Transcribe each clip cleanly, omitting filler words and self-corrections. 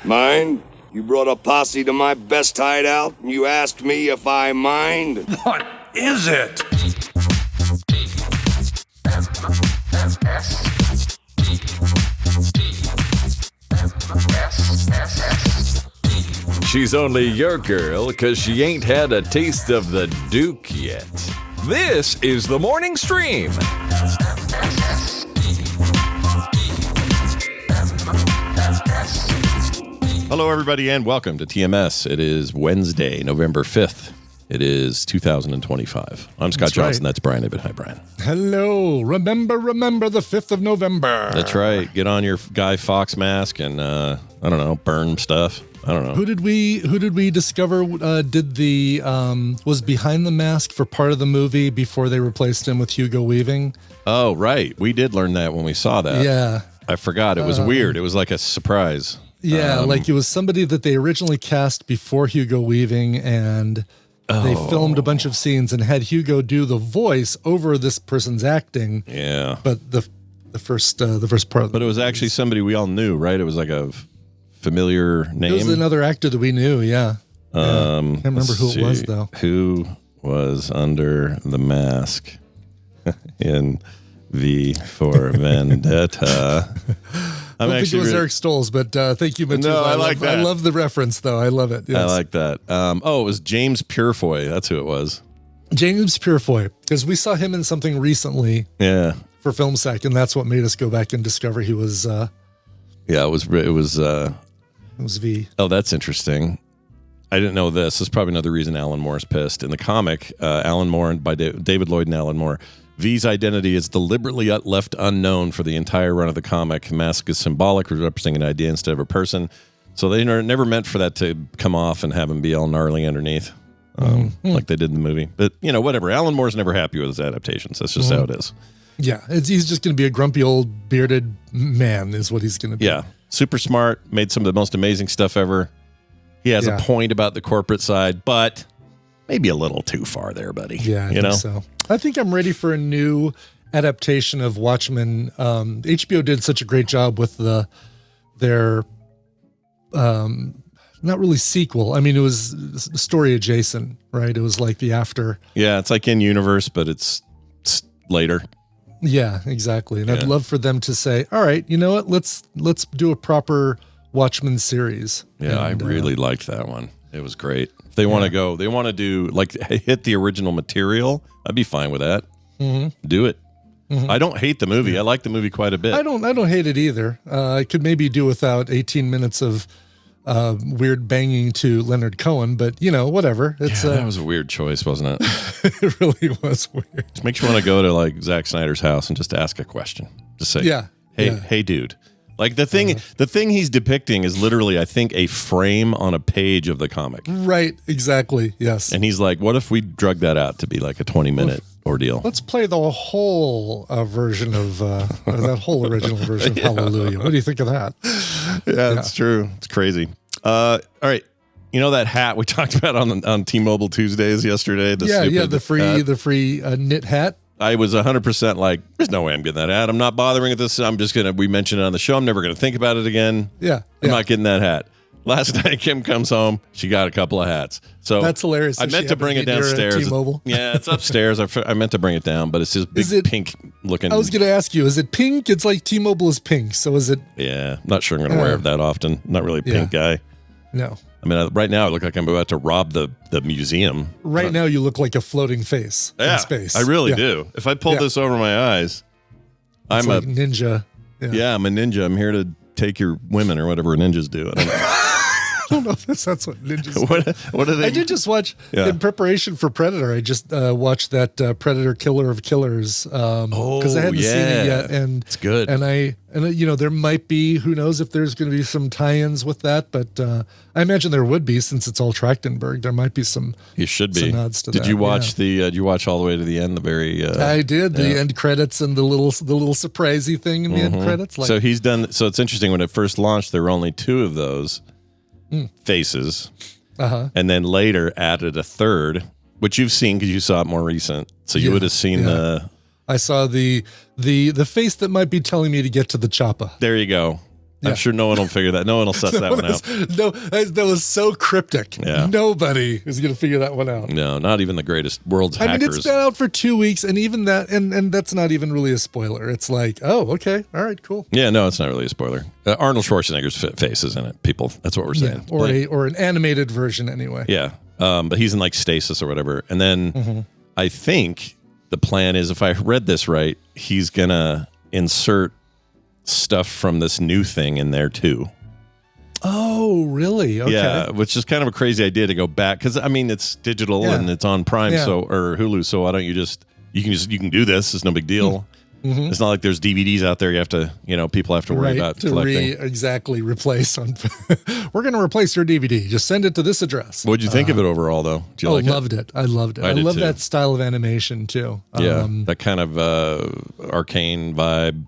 Mind? You brought a posse to my best hideout, and you asked me if I mind? What is it? She's only your girl because she ain't had a taste of the Duke yet. This is the Morning Stream. Hello, everybody, and welcome to TMS. It is Wednesday, November 5th. It is 2025. I'm Scott Johnson. Right. That's Brian Ibbett. Hi, Brian. Hello. Remember the 5th of November. That's right. Get on your Guy Fawkes mask and, I don't know, burn stuff. I don't know. Who did we discover was behind the mask for part of the movie before they replaced him with Hugo Weaving? Oh, right. We did learn that when we saw that. Yeah. I forgot. It was weird. It was like a surprise. Yeah, like it was somebody that they originally cast before Hugo Weaving, and they filmed a bunch of scenes and had Hugo do the voice over this person's acting. Yeah. But the first part. But it was actually somebody we all knew, right? It was like a familiar name. It was another actor that we knew, yeah. Can't remember who it was, though. Who was under the mask in V for Vendetta? I don't think it was Eric Stoltz, but thank you, Matthias. No, I like that. I love the reference, though. I love it. Yes. I like that. It was James Purefoy. That's who it was. James Purefoy, because we saw him in something recently. Yeah. For Film Sack, and that's what made us go back and discover he was. It was V. Oh, that's interesting. I didn't know this. This is probably another reason Alan Moore's pissed. In the comic, Alan Moore by David Lloyd and Alan Moore. V's identity is deliberately left unknown for the entire run of the comic. Mask is symbolic, representing an idea instead of a person. So they never meant for that to come off and have him be all gnarly underneath, like they did in the movie. But, whatever. Alan Moore's never happy with his adaptations. That's just how it is. Yeah, he's just going to be a grumpy old bearded man is what he's going to be. Yeah, super smart, made some of the most amazing stuff ever. He has a point about the corporate side, but maybe a little too far there, buddy. Yeah, I think so. I think I'm ready for a new adaptation of Watchmen. HBO did such a great job with their not really sequel. I mean, it was story adjacent, right? It was like the after. Yeah, it's like in universe, but it's later. Yeah, exactly. And I'd love for them to say, all right, you know what? Let's do a proper Watchmen series. Yeah, I really liked that one. It was great. If they want to do like hit the original material, I'd be fine with that. Mm-hmm. Do it. Mm-hmm. I don't hate the movie. Yeah. I like the movie quite a bit. I don't hate it either. I could maybe do without 18 minutes of weird banging to Leonard Cohen, but whatever. It's that was a weird choice, wasn't it? It really was weird. It makes you want to go to like Zack Snyder's house and just ask a question. Just say, hey, dude. Like the thing he's depicting is literally, I think, a frame on a page of the comic. Right, exactly, yes. And he's like, what if we drug that out to be like a 20-minute ordeal? Let's play the whole version of, that whole original version of Hallelujah. What do you think of that? Yeah, it's true. It's crazy. All right. You know that hat we talked about on T-Mobile Tuesdays yesterday? The free knit hat. I was 100% like, there's no way I'm getting that hat. I'm not bothering with this. I'm just we mentioned it on the show. I'm never going to think about it again. Yeah. I'm not getting that hat. Last night, Kim comes home. She got a couple of hats. So that's hilarious. I meant to bring it downstairs. T-Mobile? Yeah, it's upstairs. I meant to bring it down, but it's just big pink looking. I was going to ask you, is it pink? It's like T-Mobile is pink. So is it? Yeah. Not sure I'm going to wear it that often. Not really a pink guy. No. I mean, right now I look like I'm about to rob the museum. Right now you look like a floating face in space. I really do. If I pull this over my eyes, I'm like a ninja. Yeah, I'm a ninja. I'm here to take your women or whatever ninjas do. I don't know if that's what ninjas do. What are they? I did just watch, in preparation for Predator, I just watched that Predator Killer of Killers because I hadn't seen it yet. And it's good. And there might be, who knows if there's going to be some tie-ins with that, but I imagine there would be since it's all Trachtenberg. There might be some. You should be. Some nods to did you watch did you watch all the way to the end? The very. I did the end credits and the little surprisey thing in the end credits. So he's done. So it's interesting. When it first launched, there were only 2 of those faces, and then later added a third, which you've seen because you saw it more recent. So you would have seen the. I saw the face that might be telling me to get to the chopper. There you go. I'm sure no one will figure that. No one will suss that one out. No, that was so cryptic. Yeah. Nobody is going to figure that one out. No, not even the greatest world's hackers. I mean, it's been out for 2 weeks, and even that, and that's not even really a spoiler. It's like, oh, okay, all right, cool. Yeah, no, it's not really a spoiler. Arnold Schwarzenegger's face is in it. People, that's what we're saying. Yeah, or an animated version anyway. Yeah, but he's in like stasis or whatever. And then I think the plan is, if I read this right, he's gonna insert stuff from this new thing in there too. Oh, really? Okay. Yeah, which is kind of a crazy idea to go back, because I mean it's digital and it's on Prime, or Hulu. So why don't you can do this? It's no big deal. It's not like there's DVDs out there you have to, people have to worry about collecting. Exactly, replace on. We're going to replace your DVD. Just send it to this address. What'd you think of it overall, though? Did you like loved it. I loved it. I love that style of animation too. Yeah, that kind of arcane vibe,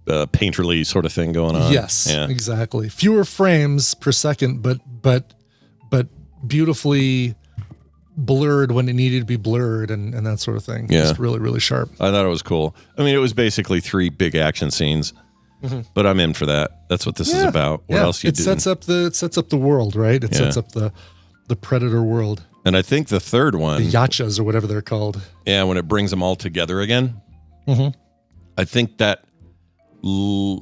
painterly sort of thing going on. Yes, exactly. Fewer frames per second, but beautifully blurred when it needed to be blurred and that sort of thing. Yeah. Just really, really sharp. I thought it was cool. I mean, it was basically 3 big action scenes, but I'm in for that. That's what this is about. What else you do? It sets up the world, right? It sets up the Predator world. And I think the third one, the Yachas or whatever they're called. Yeah, when it brings them all together again. I think that the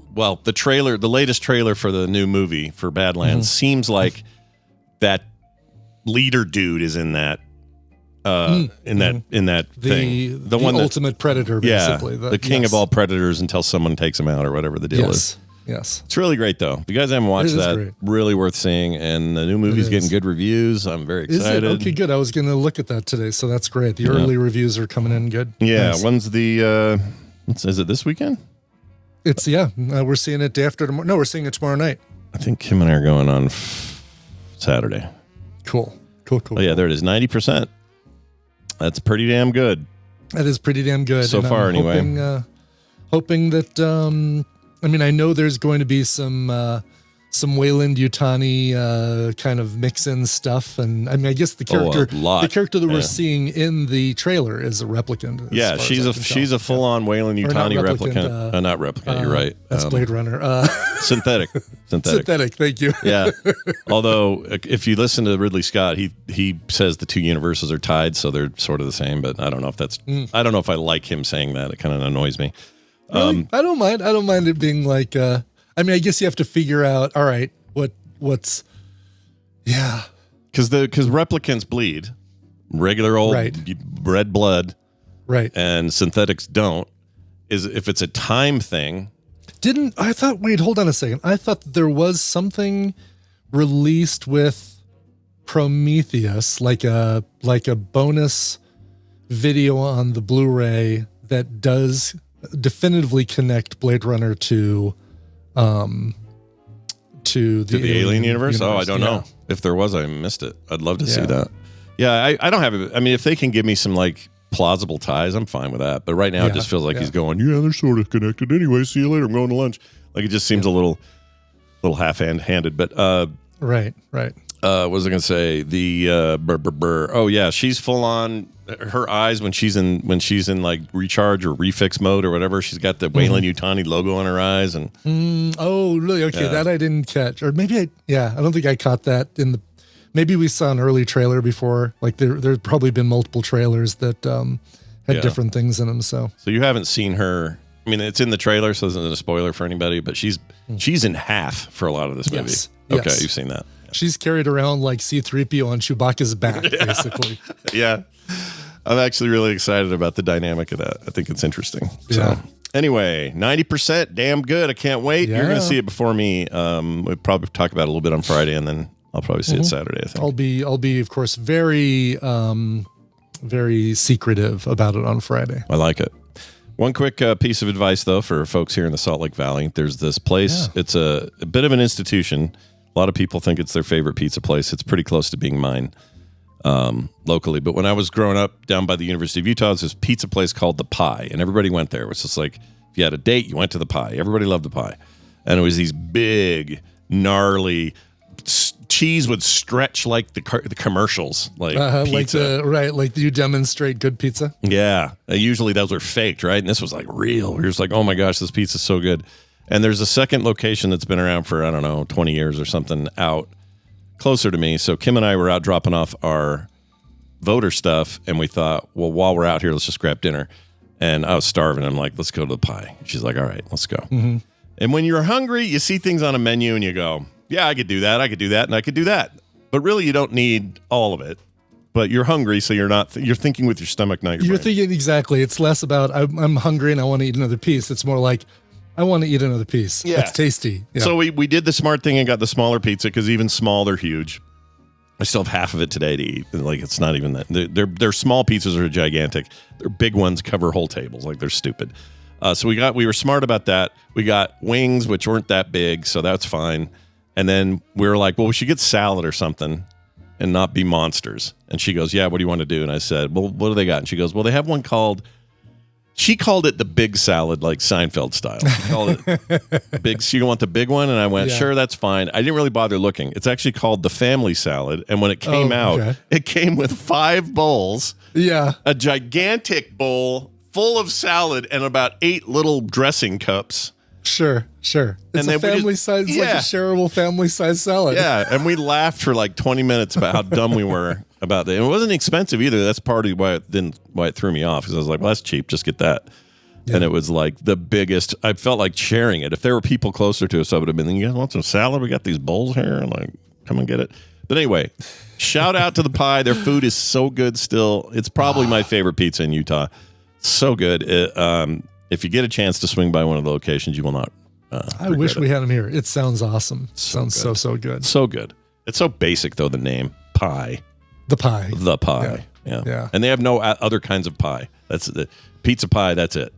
latest trailer for the new movie for Badlands seems like that leader dude is in that in that thing, the one ultimate predator, basically. The king of all predators until someone takes him out or whatever the deal is. Yes, it's really great though. If you guys haven't watched that, really worth seeing. And the new movie's getting good reviews. I'm very excited. Is it? Okay, good. I was going to look at that today, so that's great. The early reviews are coming in good. Yeah, nice. When's the? Is it this weekend? It's we're seeing it day after tomorrow. No, we're seeing it tomorrow night. I think Kim and I are going on Saturday. Cool. Oh yeah, there it is. 90%. That's pretty damn good. That is pretty damn good. So far, anyway. Hoping that. I mean, I know there's going to be some Wayland Yutani kind of mix-in stuff, and I mean, I guess the character that we're seeing in the trailer is a replicant. Yeah, she's a full-on Wayland Yutani replicant. Not replicant. You're right. That's Blade Runner. Synthetic. Thank you. Yeah. Although, if you listen to Ridley Scott, he says the two universes are tied, so they're sort of the same. But I don't know if that's. I don't know if I like him saying that. It kind of annoys me. Really? I don't mind. I don't mind it being like. I mean, I guess you have to figure out. All right, what's. Yeah. Because replicants bleed, regular old red blood, right, and synthetics don't. Is if it's a time thing. Wait, hold on a second. I thought that there was something released with Prometheus, like a bonus video on the Blu-ray that does definitively connect Blade Runner to the Alien universe. Oh, I don't know. If there was, I missed it. I'd love to see that. Yeah, I don't have it. I mean, if they can give me some like plausible ties, I'm fine with that. But right now, it just feels like he's going, they're sort of connected anyway. See you later. I'm going to lunch. Like it just seems a little half-handed. But right. What was I going to say? The oh yeah, she's full on. Her eyes when she's in like recharge or refix mode or whatever, she's got the Wayland Yutani logo on her eyes and. Oh really? Okay, that I didn't catch, or maybe I don't think I caught that in the. Maybe we saw an early trailer before. Like there's probably been multiple trailers that had different things in them. So you haven't seen her. I mean, it's in the trailer, so this isn't a spoiler for anybody. But she's in half for a lot of this movie. Yes. Okay, yes. You've seen that. She's carried around like C-3PO on Chewbacca's back, basically. Yeah. I'm actually really excited about the dynamic of that. I think it's interesting. Yeah. So, anyway, 90%, damn good. I can't wait. Yeah. You're going to see it before me. We'll probably talk about it a little bit on Friday, and then I'll probably see it Saturday, I think. I'll be, of course, very, very secretive about it on Friday. I like it. One quick piece of advice, though, for folks here in the Salt Lake Valley. There's this place. Yeah. It's a bit of an institution. A lot of people think it's their favorite pizza place. It's pretty close to being mine locally. But when I was growing up down by the University of Utah, there's this pizza place called The Pie, and everybody went there. It was just like, if you had a date, you went to The Pie. Everybody loved The Pie. And it was these big, gnarly, cheese would stretch like the commercials, like pizza. Like you demonstrate good pizza. Yeah. Usually those are faked, right? And this was like real. You're just like, oh my gosh, this pizza's so good. And there's a second location that's been around for, I don't know, 20 years or something out closer to me. So Kim and I were out dropping off our voter stuff, and we thought, well, while we're out here, let's just grab dinner. And I was starving. I'm like, let's go to the pie. She's like, all right, let's go. Mm-hmm. And when you're hungry, you see things on a menu and you go, yeah, I could do that, and I could do that. But really, you don't need all of it. But you're hungry, so you're thinking with your stomach, not your You're brain. thinking exactly. It's less about I'm hungry and I want to eat another piece. It's more like I want to eat another piece. Yeah. It's tasty. Yeah. So we did the smart thing and got the smaller pizza because even small, they're huge. I still have half of it today to eat. Like, it's not even that. Their small pizzas are gigantic. Their big ones cover whole tables. Like, they're stupid. So we were smart about that. We got wings, which weren't that big, so that's fine. And then we were like, well, we should get salad or something and not be monsters. And she goes, yeah, what do you want to do? And I said, well, what do they got? And she goes, well, they have one she called it the big salad, like Seinfeld style. She called it big. So you want the big one? And I went, sure, that's fine. I didn't really bother looking. It's actually called the family salad. And when it came out, it came with 5 bowls. Yeah. A gigantic bowl full of salad and about 8 little dressing cups. Sure. It's a family size, like a shareable family size salad. Yeah, and we laughed for like 20 minutes about how dumb we were about that. And it wasn't expensive either. That's partly why it threw me off, because I was like, well, that's cheap. Just get that. Yeah. And it was like the biggest. I felt like sharing it. If there were people closer to us, I would have been, you guys want some salad? We got these bowls here. I'm like, come and get it. But anyway, shout out to the pie. Their food is so good still. It's probably my favorite pizza in Utah. So good. If you get a chance to swing by one of the locations, you will not. I wish we had them here. It sounds awesome. Sounds so good. So good. It's so basic though. The name pie. The pie. The pie. Yeah. And they have no other kinds of pie. That's the pizza pie. That's it.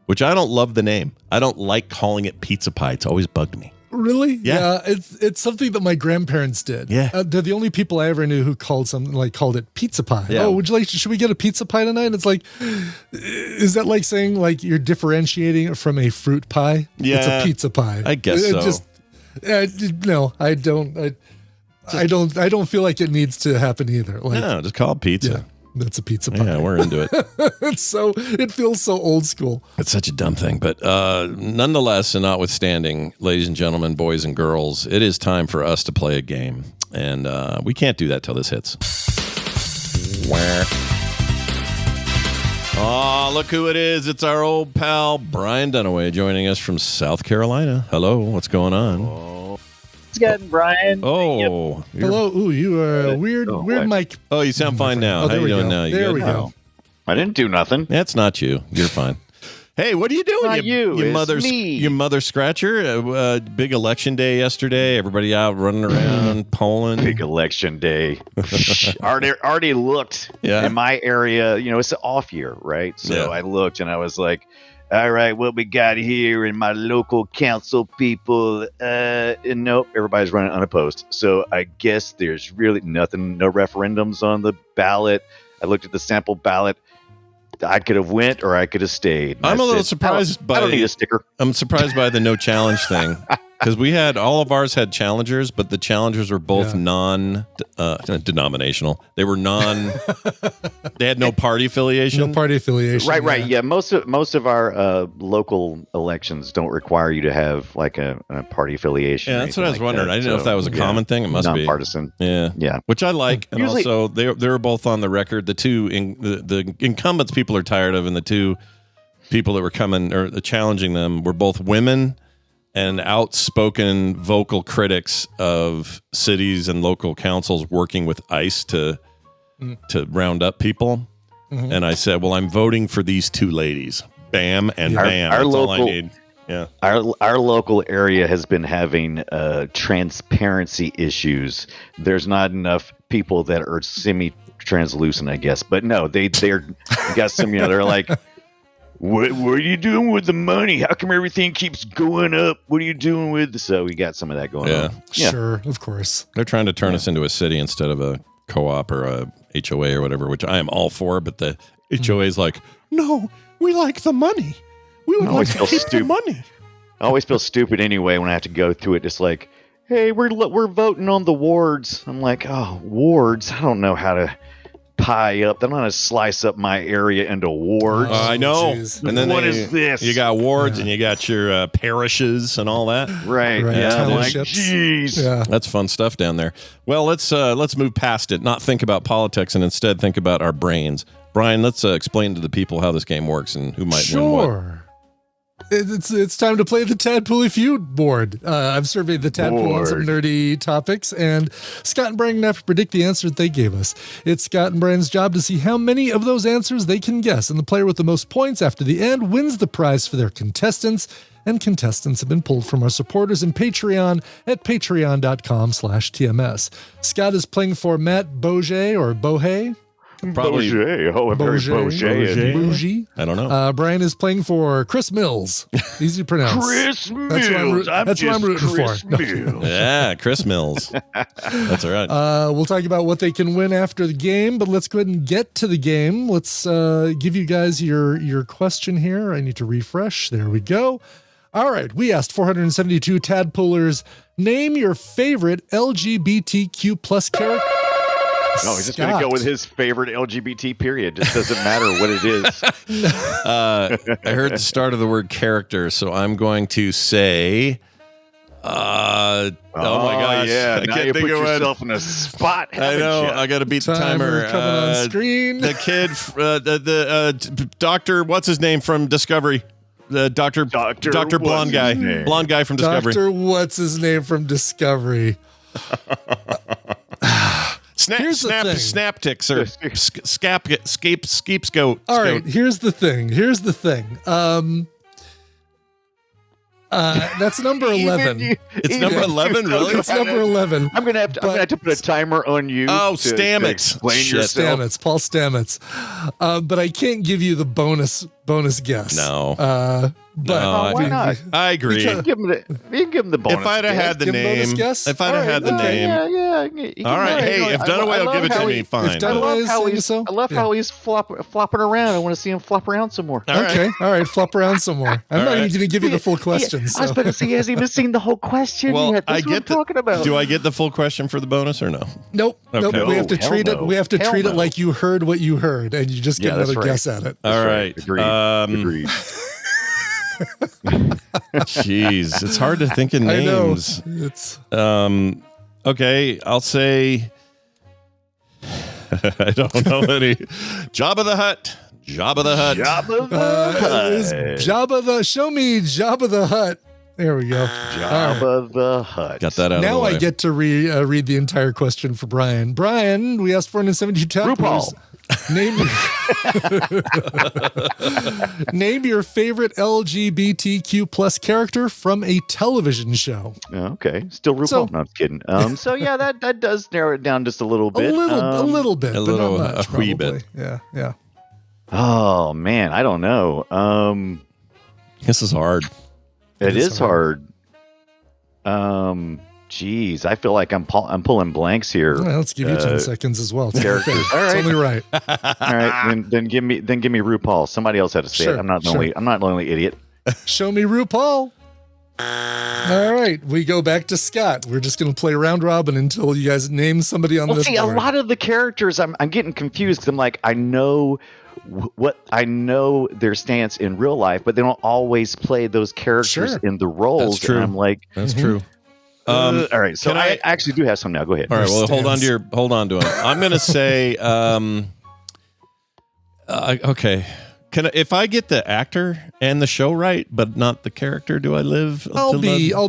Which I don't love the name. I don't like calling it pizza pie. It's always bugged me. Really? Yeah. It's something that my grandparents did. Yeah. They're the only people I ever knew who called it pizza pie. Yeah. Oh, should we get a pizza pie tonight? It's like, is that like saying like you're differentiating it from a fruit pie? Yeah. It's a pizza pie. I guess so. No, I don't. I don't feel like it needs to happen either. Like, No, just call it pizza. yeah, that's a pizza pie. Yeah, we're into it. It feels so old school. It's such a dumb thing. But nonetheless, and notwithstanding, ladies and gentlemen, boys and girls, it is time for us to play a game. And we can't do that till this hits. Oh, look who it is. It's our old pal, Brian Dunaway, joining us from South Carolina. Hello, what's going on? It's good, Brian. Oh. Hello. Ooh, you are weird mic. Oh, you sound fine now. How you doing now? There we go. I didn't do nothing. That's not you. You're fine. Hey, what are you doing? Not you. It's me. Your mother scratcher. Big election day yesterday. Everybody out running around, polling. Big election day. already looked in my area. You know, it's an off year, right? So I looked and I was like, all right, what we got here in my local council people? And nope, everybody's running unopposed. So I guess there's really nothing, no referendums on the ballot. I looked at the sample ballot. I could have went or I could have stayed. I'm a little surprised by. I don't need a sticker. I'm surprised by the no challenge thing, because all of ours had challengers, but the challengers were both non-denominational. They were they had no party affiliation. No party affiliation. Right. Yeah, most of our local elections don't require you to have like a party affiliation. Yeah, that's what I was wondering. I didn't know if that was a common thing. It must be nonpartisan. Yeah, which I like. And usually, also, they were both on the record. The two the incumbents people are tired of, and the two people that were coming or challenging them were both women and outspoken vocal critics of cities and local councils working with ICE to round up people. Mm-hmm. And I said, well, I'm voting for these two ladies. Bam and bam. That's all I need. Yeah. Our local area has been having transparency issues. There's not enough people that are semi-translucent, I guess. But no, they're got some, they're like, What are you doing with the money? How come everything keeps going up? What are you doing with the... So we got some of that going on. Yeah, sure, of course. They're trying to turn us into a city instead of a co-op or a HOA or whatever, which I am all for, but the HOA is like, no, we like the money. We would like to keep the money. I always feel stupid anyway when I have to go through it. Just like, hey, we're voting on the wards. I'm like, oh, wards? I don't know how to pie up. Then I'm going to slice up my area into wards. I know. Geez. And then What is this? You got wards and you got your parishes and all that. Right. Right, Yeah. I'm like, townships. jeez. Yeah. That's fun stuff down there. Well, let's move past it. Not think about politics and instead think about our brains. Brian, let's explain to the people how this game works and who might win what. Sure. It's time to play the Tadpooley Feud board. I've surveyed the Tadpool on some nerdy topics, and Scott and Brian are going to have to predict the answer that they gave us. It's Scott and Brian's job to see how many of those answers they can guess, and the player with the most points after the end wins the prize for their contestants. And contestants have been pulled from our supporters in Patreon at patreon.com/TMS. Scott is playing for Matt Boget or Bohe. Probably Bourget. Oh, I'm very Bourget. Bougie. I don't know. Brian is playing for Chris Mills. Easy to pronounce. Chris That's what I'm Mills. that's what I'm rooting Chris for. Mills. Yeah, Chris Mills. That's all right. We'll talk about what they can win after the game, but let's go ahead and get to the game. Let's give you guys your question here. I need to refresh. There we go. All right. We asked 472 Tadpoolers, name your favorite LGBTQ plus character. No, he's just going to go with his favorite LGBT period. Just doesn't matter what it is. I heard the start of the word character, so I'm going to say. Oh my gosh! Yeah, I now can't you think put of it. yourself in a spot. I know. haven't you? I got to beat the timer. Coming on screen. The kid, the doctor. What's his name from Discovery? The doctor blonde guy. Blonde guy from Discovery. Doctor, what's his name from Discovery? Here's the thing. Snaptics or scapegoat. All right, here's the thing. That's number 11. It's number 11, really? It's number 11. I'm gonna have to put a timer on you. Oh, to Stamets. explain Shit. yourself. Stamets, Paul Stamets. But I can't give you the bonus guess. No. But No, why not? I agree. You can give him the bonus. If I'd have had the Give him bonus name, guess? if I'd have had the name, Yeah. all right. Hey, if Dunaway will give it to me, fine. If Dunaway is saying so, I love how he's flopping around. I want to see him flop around some more. All right. Okay, all right, flop around some more. I'm not even going to give you the full question. I was So. about to say he hasn't even seen the whole question Well, yet. That's I what I'm get talking about. Do I get the full question for the bonus or no? Nope. Okay. We have to Hell treat it. no. We have to Hell treat it no. like you heard what you heard, and you just get Yeah, that's another right. guess at it. All right. Agreed. Agreed. Jeez, it's hard to think of I know. names. It's Okay, I'll say. I don't know any. Jabba the Hutt. Jabba the is Jabba the. Show me Jabba the Hutt. There we go. Jabba the Hutt. Got that out of Now the way. I get to read the entire question for Brian. Brian, we asked 472 Tadpoolers. Name your favorite LGBTQ plus character from a television show. Okay, still RuPaul. So- No, I'm kidding. So yeah, that does narrow it down just a little bit. A little bit, a but little- not much, a wee probably. bit. Yeah. Oh man, I don't know. This is hard. It is is hard. Geez, I feel like I'm pulling blanks here. Well, let's give you 10 seconds as well. characters. It's All right. only right. All right, then give me RuPaul. Somebody else had to say Sure, it. I'm not the only idiot. Show me RuPaul. All right, we go back to Scott. We're just going to play round robin until you guys name somebody on Well, this see, board. a lot of the characters, I'm getting confused because I'm like, I know their stance in real life, but they don't always play those characters Sure. in the roles. That's true. And I'm like, That's true. all right. So can I actually do have some now. Go ahead. All right. Well, Stance. hold on to him. I'm going to say. Okay. If I get the actor and the show right, but not the character, do I live? I'll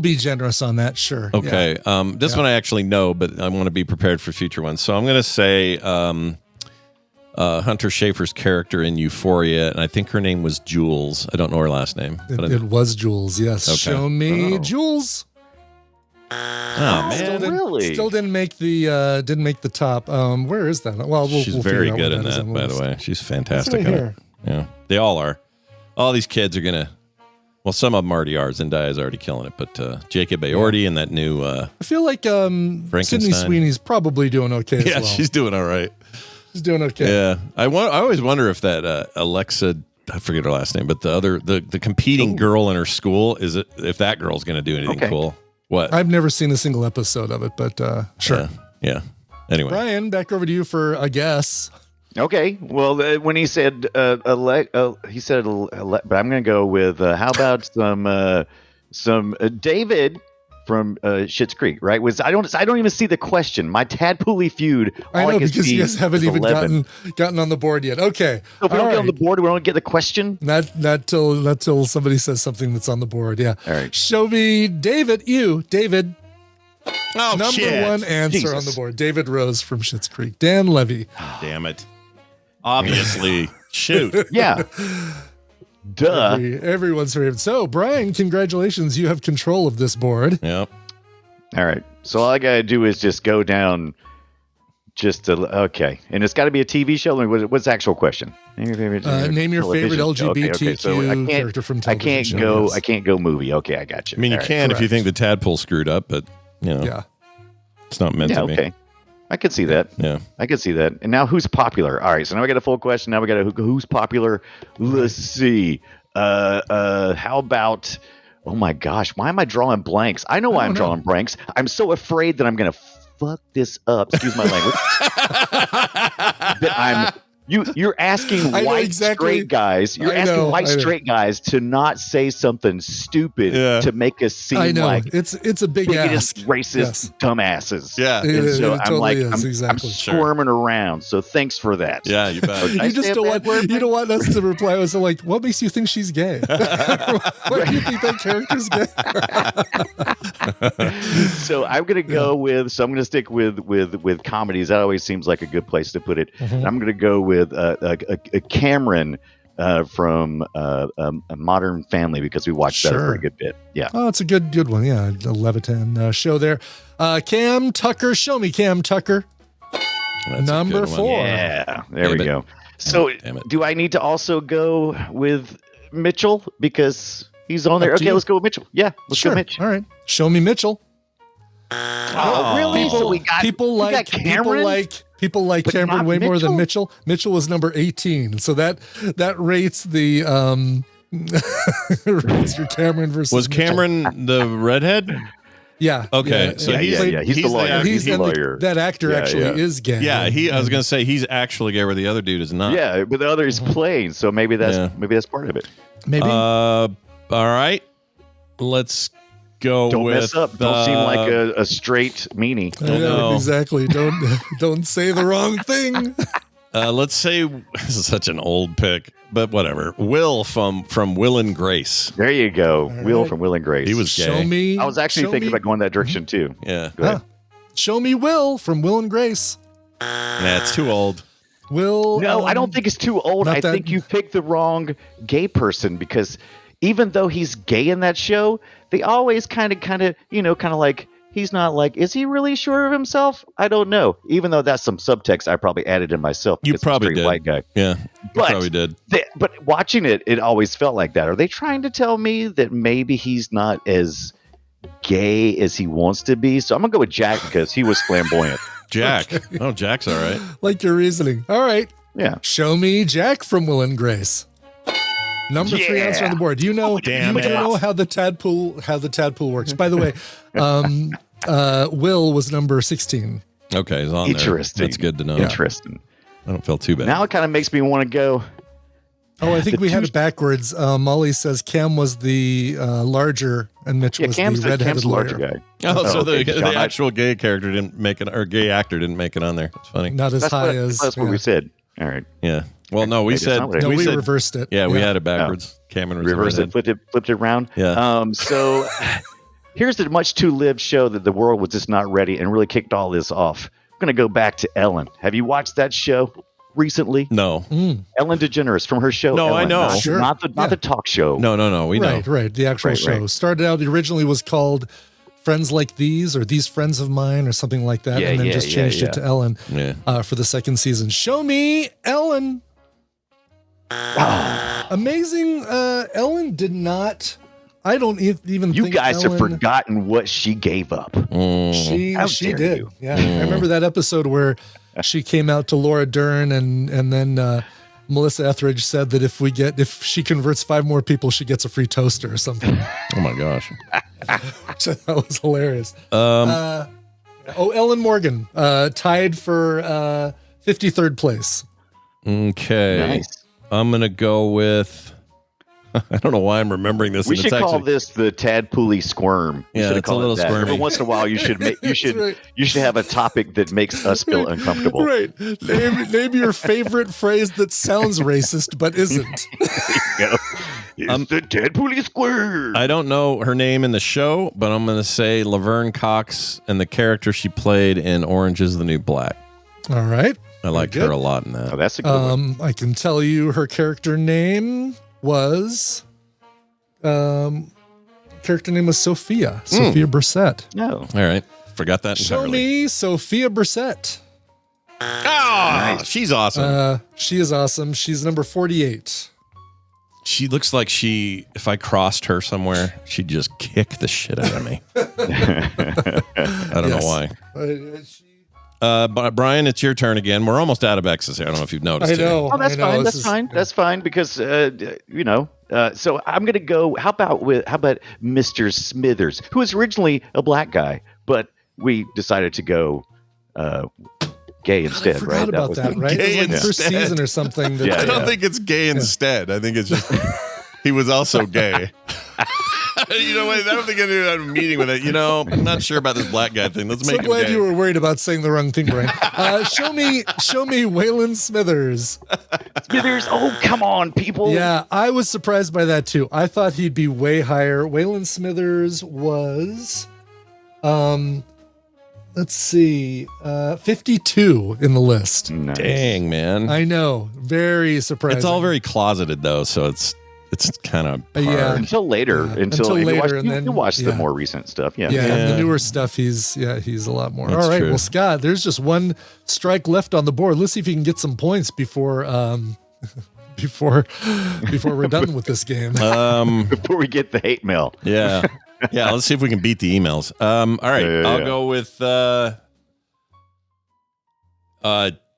be generous on that. Sure. Okay. This one I actually know, but I want to be prepared for future ones. So I'm going to say Hunter Schafer's character in Euphoria, and I think her name was Jules. I don't know her last name. Yeah. But It was Jules. Yes. Okay. Show me Oh. Jules. oh man, Really? Still didn't make the top. Where is that? Well, she's we'll very figure out good what in is that. on the By the list. way, she's It's fantastic. right in here. it. Yeah, they all are. All these kids are gonna. Well, some of them already are. Zendaya's already killing it, but Jacob Aorti and that new. I feel like Sydney Frankenstein. Sweeney's probably doing okay Yeah, as well. she's doing all right. She's doing okay. Yeah, I always wonder if that Alexa, I forget her last name, but the competing girl in her school if that girl's going to do anything Okay. cool. What? I've never seen a single episode of it, but sure. Yeah. Anyway, Brian, back over to you for a guess. Okay. Well, when he said but I'm going to go with how about some David from Schitt's Creek, right? I don't even see the question. My Tadpooly feud. I know, because you guys haven't even gotten on the board yet. Okay. So if we don't get on the board, we don't get the question. Not till somebody says something that's on the board. Yeah. All right. Show me David. David. Oh, Number shit. one answer on the board. David Rose from Schitt's Creek. Dan Levy. Damn it. Obviously. Shoot. Yeah. Duh. Everyone's favorite. So, Brian, congratulations. You have control of this board. Yep. All right. So all I got to do is just go down okay. And it's got to be a TV show. What's the actual question? Name your favorite LGBTQ character from television. I can't go movie. Okay, I got you. I mean, you can if you think the tadpole screwed up, but, it's not meant to be. Okay. I could see that. Yeah. I could see that. And now who's popular? All right. So now we got a full question. Now we got who's popular. Let's see. How about, oh my gosh, why am I drawing blanks? I know why I'm drawing blanks. I'm so afraid that I'm going to fuck this up. Excuse my language. You're asking straight guys. You're asking straight guys to not say something stupid to make us seem like it's a big ask. Racist dumbasses. Yeah. And so I'm totally I'm squirming around. So thanks for that. Yeah, you bet. You just don't want us to reply with like, what makes you think she's gay? What do you think that character's gay? So I'm gonna stick with comedies. That always seems like a good place to put it. Mm-hmm. I'm gonna go with a Cameron from a Modern Family, because we watched that a pretty good bit. Yeah. Oh, it's a good one. Yeah, the Levitan show there. Cam Tucker, show me Cam Tucker. Number 4. Yeah, there we go. So do I need to also go with Mitchell because he's on there? Okay, let's go with Mitchell. Yeah, let's go Mitch. All right, show me Mitchell. Oh, really? So people like Cameron way more than Mitchell. Mitchell was number 18, so that rates the rates your Cameron versus. Was Cameron Mitchell. the redhead? Yeah. Okay. So he's the lawyer. He's the lawyer. That actor is gay. Yeah. I was gonna say he's actually gay, where the other dude is not. Yeah, but the other is playing, so maybe that's part of it. Maybe. All right. Let's go. Don't with, mess up. Don't seem like a straight meanie. Yeah, exactly. Don't say the wrong thing. Let's say this is such an old pick, but whatever. Will from Will and Grace. There you go. All Will right. from Will and Grace. He was gay. I was actually thinking about going that direction too. Yeah. Go ahead. Show me Will from Will and Grace. Nah, it's too old. Will. No, I don't think it's too old. I think you picked the wrong gay person, because even though he's gay in that show, they always kind of like, he's not like, is he really sure of himself? I don't know. Even though that's some subtext I probably added in myself. You probably did. White guy. Yeah, you probably did. But watching it always felt like that. Are they trying to tell me that maybe he's not as gay as he wants to be? So I'm gonna go with Jack because he was flamboyant. Jack. Okay. Oh, Jack's all right. Like your reasoning. All right. Yeah. Show me Jack from Will and Grace. Number 3 answer on the board. Do you know how the tadpole works? By the way, Will was number 16. Okay, he's on Interesting. there. That's good to know. Interesting. I don't feel too bad. Now it kind of makes me want to go. Oh, I think we had it backwards. Molly says Cam was the larger and Mitch was the redheaded larger lawyer. guy. Oh, so the actual gay character didn't make it, or gay actor didn't make it on there. It's funny. Not as high as. That's what we said. All right. Yeah. Well, no, we said we reversed it. Yeah, we had it backwards. Cameron was reversed it, flipped it around. Yeah. So here's the much too lived show that the world was just not ready and really kicked all this off. I'm gonna go back to Ellen. Have you watched that show recently? No. Ellen DeGeneres from her show. No, Ellen, I know. Not the talk show. No. We know. Right. The actual show started out. Originally was called Friends Like These, or These Friends of Mine, or something like that, and then just changed it to Ellen for the second season. Show me Ellen. Amazing. Ellen did not. I don't even. You think guys Ellen, have forgotten what she gave up. She did. You. Yeah, I remember that episode where she came out to Laura Dern, and then Melissa Etheridge said that if she converts 5 more people, she gets a free toaster or something. Oh my gosh. That was hilarious. Ellen Morgan tied for 53rd place. Okay. Nice. I'm going to go with... I don't know why I'm remembering this. We should call this the Tadpooly Squirm. Yeah, it's a little squirmy. Every once in a while, you should right. you should have a topic that makes us feel uncomfortable. Right. Name your favorite phrase that sounds racist but isn't. It's the Tadpooly Squirm. I don't know her name in the show, but I'm going to say Laverne Cox and the character she played in Orange is the New Black. All right. I liked her a lot in that. Oh, that's a good one. I can tell you her character name was Sophia Brissett. No. All right. Forgot that Show entirely. me Sophia Brissett. Oh, nice. She's awesome. She is awesome. She's number 48. She looks like if I crossed her somewhere, she'd just kick the shit out of me. I don't know why. Brian, it's your turn again. We're almost out of X's here. I don't know if you've noticed. I know. Oh, that's fine. That's fine. That's fine because so I'm gonna go. How about Mr. Smithers, who was originally a black guy, but we decided to go gay instead. I forgot right? about that. Right? Gay it was like the first instead. season or something. I don't think it's gay instead. I think it's just he was also gay. You know what? I don't think I had a meeting with it. I'm not sure about this black guy thing. Let's make so him glad gay. you were worried about saying the wrong thing, Brian. Show me Waylon Smithers. Smithers. Oh, come on, people. Yeah, I was surprised by that too. I thought he'd be way higher. Waylon Smithers was, let's see, 52 in the list. Nice. Dang, man. I know, very surprising. It's all very closeted though, so it's kind of hard. Yeah. Until later. Yeah. Until later, you and then you watch the yeah. more recent stuff. Yeah. And the newer stuff, he's a lot more. That's All right, true. well, Scott, there's just one strike left on the board. Let's see if you can get some points before before we're done with this game. Before we get the hate mail. Yeah. Yeah, let's see if we can beat the emails. All right, I'll go with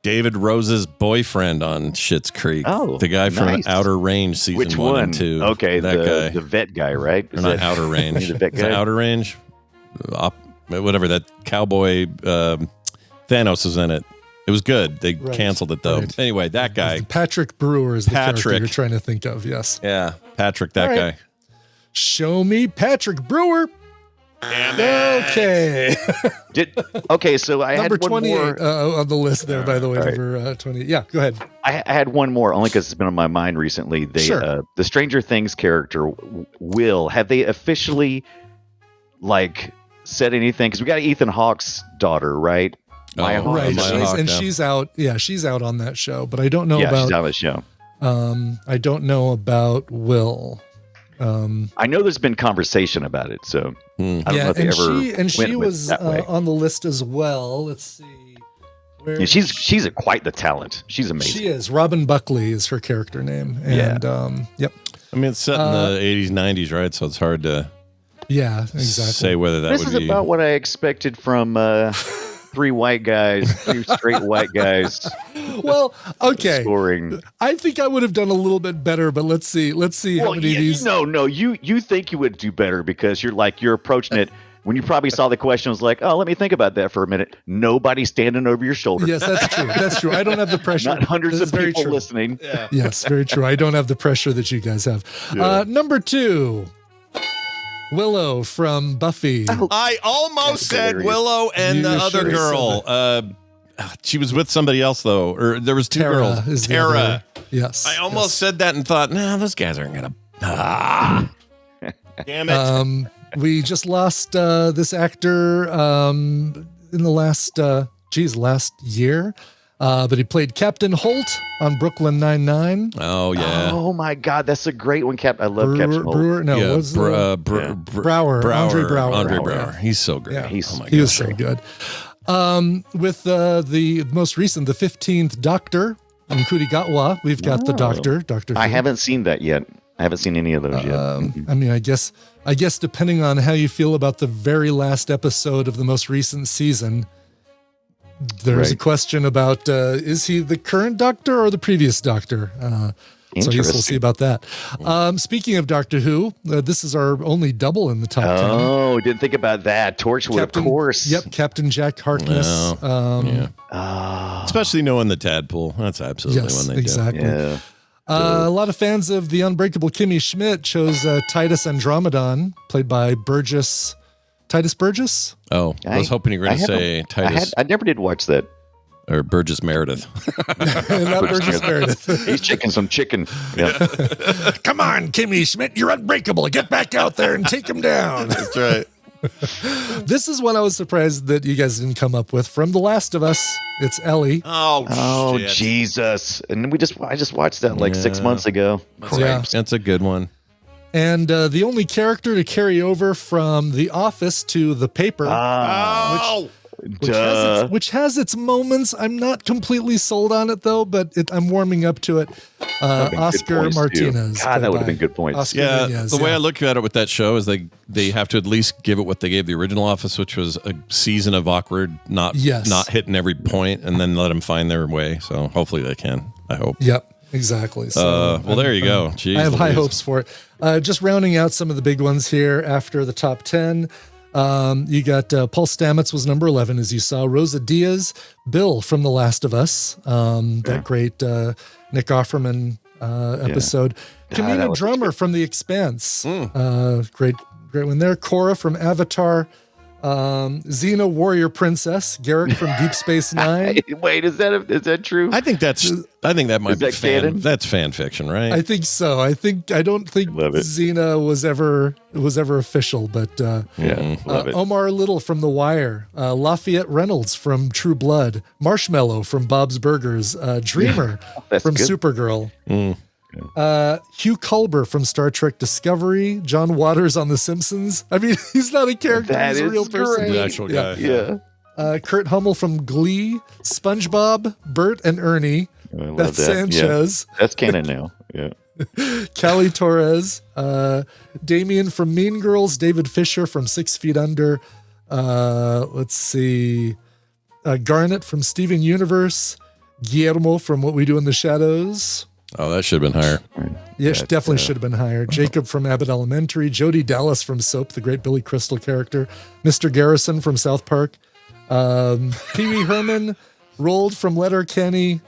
David Rose's boyfriend on Schitt's Creek. Oh, the guy from nice. Outer Range season Which 1 one? and 2. Okay, that guy. the vet guy, right? Or not Outer Range. The vet Is it guy? Outer Range? Whatever, that cowboy Thanos is in it. It was good. They canceled it, though. Right. Anyway, that guy. Patrick Brewer is the character you're trying to think of, yes. Yeah, Patrick, that guy. Show me Patrick Brewer. Okay. Okay, so I Number had one 28 more. on the list there, by the way. Right. Number 20. Yeah, go ahead. I had one more only because it's been on my mind recently. The Stranger Things character, Will, have they officially said anything? Because we got Ethan Hawke's daughter, right? Maya Hawke. Right. Maya Hawke, yeah. She's out. Yeah, she's out on that show, but I don't know Yeah, she's about out of the show. I don't know about Will. I know there's been conversation about it, so I don't know if they ever she went was that way. on the list as well. Let's see. Where Yeah, she's quite the talent. She's amazing. She is. Robin Buckley is her character name. And yep. I mean, it's set in the 80s, 90s, right? So it's hard to exactly. say whether that This would is be. about what I expected from three straight white guys. Well, okay. Scoring. I think I would have done a little bit better, but let's see how many of these. No, you think you would do better because you're approaching it when you probably saw the question was like, oh, let me think about that for a minute. Nobody standing over your shoulder. Yes, that's true. That's true. I don't have the pressure. Not hundreds This is of very people true. listening. Yeah. Yes, very true. I don't have the pressure that you guys have. Number 2, Willow from Buffy. I almost said Willow and You the other sure girl. She was with somebody else though, or there was two girls. is the Tara. other- Yes. I almost said that and thought, no, those guys aren't gonna. Damn it! We just lost this actor in the last year, but he played Captain Holt on Brooklyn Nine-Nine. Oh yeah. Oh my God, that's a great one, I love Captain Holt. Brewer, no, Yeah, what was Brower. Andre Brower. Andre Yeah. Brower. He's so great. Yeah. He was so good. With the most recent, the 15th Doctor in Kurigawa, we've got the Doctor Who. I haven't seen that yet. I haven't seen any of those yet. I mean, I guess depending on how you feel about the very last episode of the most recent season, there's a question about is he the current Doctor or the previous Doctor? So I guess we'll see about that. Speaking of Doctor Who, this is our only double in the top 10. Oh, didn't think about that. Torchwood, of course. Yep, Captain Jack Harkness. Oh, Especially knowing the Tadpole. That's absolutely when they exactly. do. Yeah. A lot of fans of the unbreakable Kimmy Schmidt chose Titus Andromedon, played by Titus Burgess. Oh, I was hoping you were going to say Titus. I never did watch that. Or Burgess Meredith. Not Burgess Meredith. He's chicken some chicken. Yeah. Come on, Kimmy Schmidt, you're unbreakable. Get back out there and take him down. That's right. This is what I was surprised that you guys didn't come up with. From The Last of Us, it's Ellie. Oh, shit. Jesus. And I just watched that like 6 months ago. Yeah. That's a good one. And the only character to carry over from The Office to The Paper, which has its moments. I'm not completely sold on it, though, but I'm warming up to it. Oscar Martinez. God, that would have been good points. Oscar Yeah, Martinez, the way I look at it with that show is they have to at least give it what they gave the original Office, which was a season of awkward, not hitting every point, and then let them find their way. So hopefully they can. I hope. Yep. Exactly. So, there you go. Jeez, I have high hopes for it. Just rounding out some of the big ones here after the top 10. You got Paul Stamets was number 11, as you saw. Rosa Diaz, Bill from The Last of Us, that great Nick Offerman episode. Comedic drummer from The Expanse, great one there. Korra from Avatar. Xena Warrior Princess, Garrick from Deep Space Nine. Wait, is that true? I think that might be that's fan fiction, right? I think so. I don't think Xena was ever official, but love it. Omar Little from The Wire, Lafayette Reynolds from True Blood, Marshmallow from Bob's Burgers, Dreamer from good. Supergirl. Hugh Culber from Star Trek Discovery, John Waters on The Simpsons. I mean, he's not a character; he's a real person, the actual guy. Yeah. Kurt Hummel from Glee, SpongeBob, Bert and Ernie, Beth Sanchez. Yeah. That's canon now. Yeah. Callie Torres, Damien from Mean Girls, David Fisher from 6 Feet Under. Let's see, Garnet from Steven Universe, Guillermo from What We Do in the Shadows. Oh, that should have been higher. Yeah, definitely should have been higher. Jacob from Abbott Elementary, Jody Dallas from Soap, the great Billy Crystal character, Mr. Garrison from South Park, Pee Wee Herman, Rolled from Letterkenny,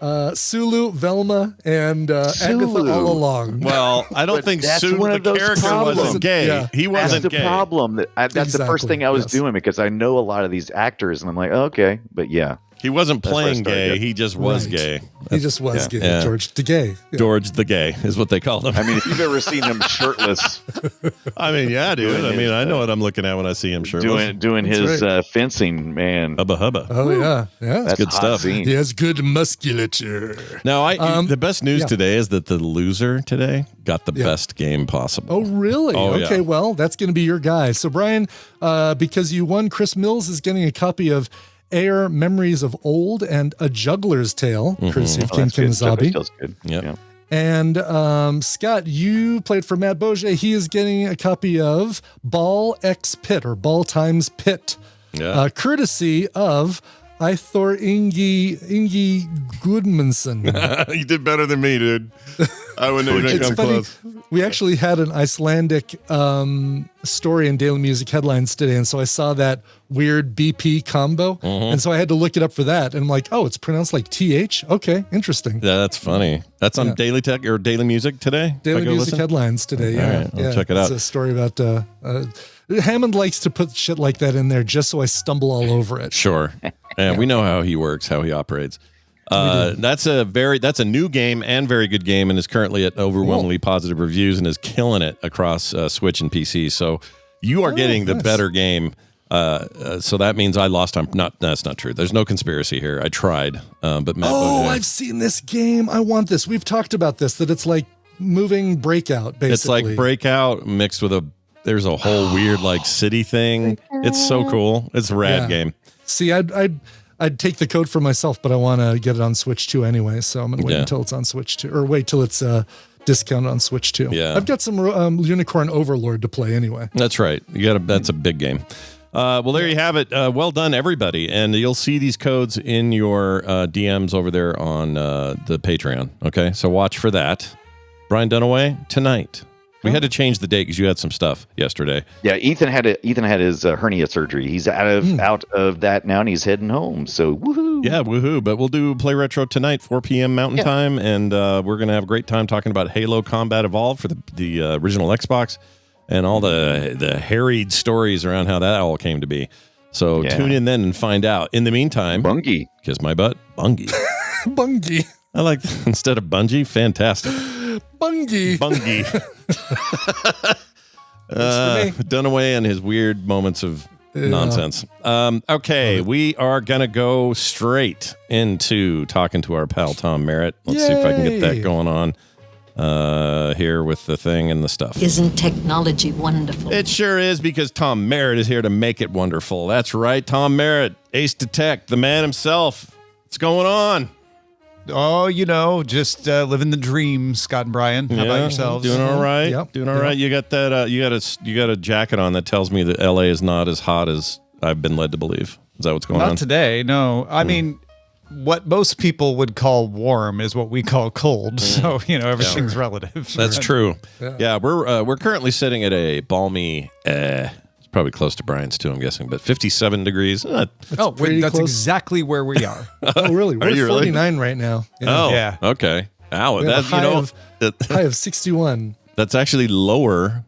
Sulu, Velma, and Agatha all along. Well, I don't think Sulu, the character, wasn't gay. Yeah. He wasn't gay. That's the problem. That's the first thing I was doing, because I know a lot of these actors, and I'm like, okay, but yeah. He wasn't playing gay. He just was gay. He just was gay. Yeah. George the Gay. Yeah. George the Gay is what they called him. I mean, if you've ever seen him shirtless. I mean, yeah, dude. I mean, I know what I'm looking at when I see him shirtless. Doing his fencing, man. Hubba hubba. Oh, yeah. Yeah. That's good stuff. He has good musculature. Now, the best news today is that the loser today got the best game possible. Oh, really? Okay, well, that's going to be your guy. So, Brian, because you won, Chris Mills is getting a copy of Air Memories of Old and A Juggler's Tale, courtesy of King Kimizabi. Feels good. Yeah. And Scott, you played for Matt Boge. He is getting a copy of Ball X Pit, or Ball Times Pit, courtesy of Ithor Ingi Gudmundsson. You did better than me, dude. I wouldn't even come close. We actually had an Icelandic story in Daily Music headlines today, and so I saw that weird BP combo, and so I had to look it up for that. And I'm like, oh, it's pronounced like TH? Okay, interesting. Yeah, that's funny. That's on Daily Tech or Daily Music today? Daily Music headlines today, yeah. Right, I'll check it out. It's a story about... Hammond likes to put shit like that in there just so I stumble all over it. Sure. And we know how he works, how he operates. That's a new game and very good game, and is currently at overwhelmingly positive reviews and is killing it across Switch and PC. So you are getting the better game. So that means I lost. That's not true. There's no conspiracy here. I tried, but Matt Boge. I've seen this game. I want this. We've talked about this. That it's like moving Breakout. Basically, it's like Breakout mixed with There's a whole weird like city thing. It's so cool. It's a rad game. See, I'd take the code for myself, but I want to get it on Switch 2 anyway, so I'm going to wait until it's on Switch 2, or wait till it's discounted on Switch 2. Yeah. I've got some Unicorn Overlord to play anyway. That's right. That's a big game. Well, there you have it. Well done, everybody. And you'll see these codes in your DMs over there on the Patreon. Okay, so watch for that. Brian Dunaway, tonight. We had to change the date because you had some stuff yesterday. Yeah, Ethan had his hernia surgery. He's out of that now, and he's heading home. So woohoo! Yeah, woohoo! But we'll do Play Retro tonight, 4 p.m. Mountain Time, and we're gonna have a great time talking about Halo Combat Evolved for the original Xbox, and all the harried stories around how that all came to be. So tune in then and find out. In the meantime, Bungie, kiss my butt, Bungie, Bungie. I like instead of Bungie, fantastic. Bungie. Dunaway and his weird moments of nonsense. Okay, we are going to go straight into talking to our pal Tom Merritt. Let's see if I can get that going on here with the thing and the stuff. Isn't technology wonderful? It sure is, because Tom Merritt is here to make it wonderful. That's right, Tom Merritt, Ace Detect, the man himself. What's going on? Oh, just living the dream, Scott and Brian. How about yourselves? Doing all right. Yep. Doing all right. You got that? You got a jacket on that tells me that LA is not as hot as I've been led to believe. Is that what's going on? Not today. No. I mean, what most people would call warm is what we call cold. So everything's relative. That's true. Yeah, we're currently sitting at a balmy. It's probably close to Brian's too, I'm guessing, but 57 degrees. That's close. exactly where we are. Oh, really? We're at 49 right now. Oh, yeah. Okay. Ow, We have a high of 61. That's actually lower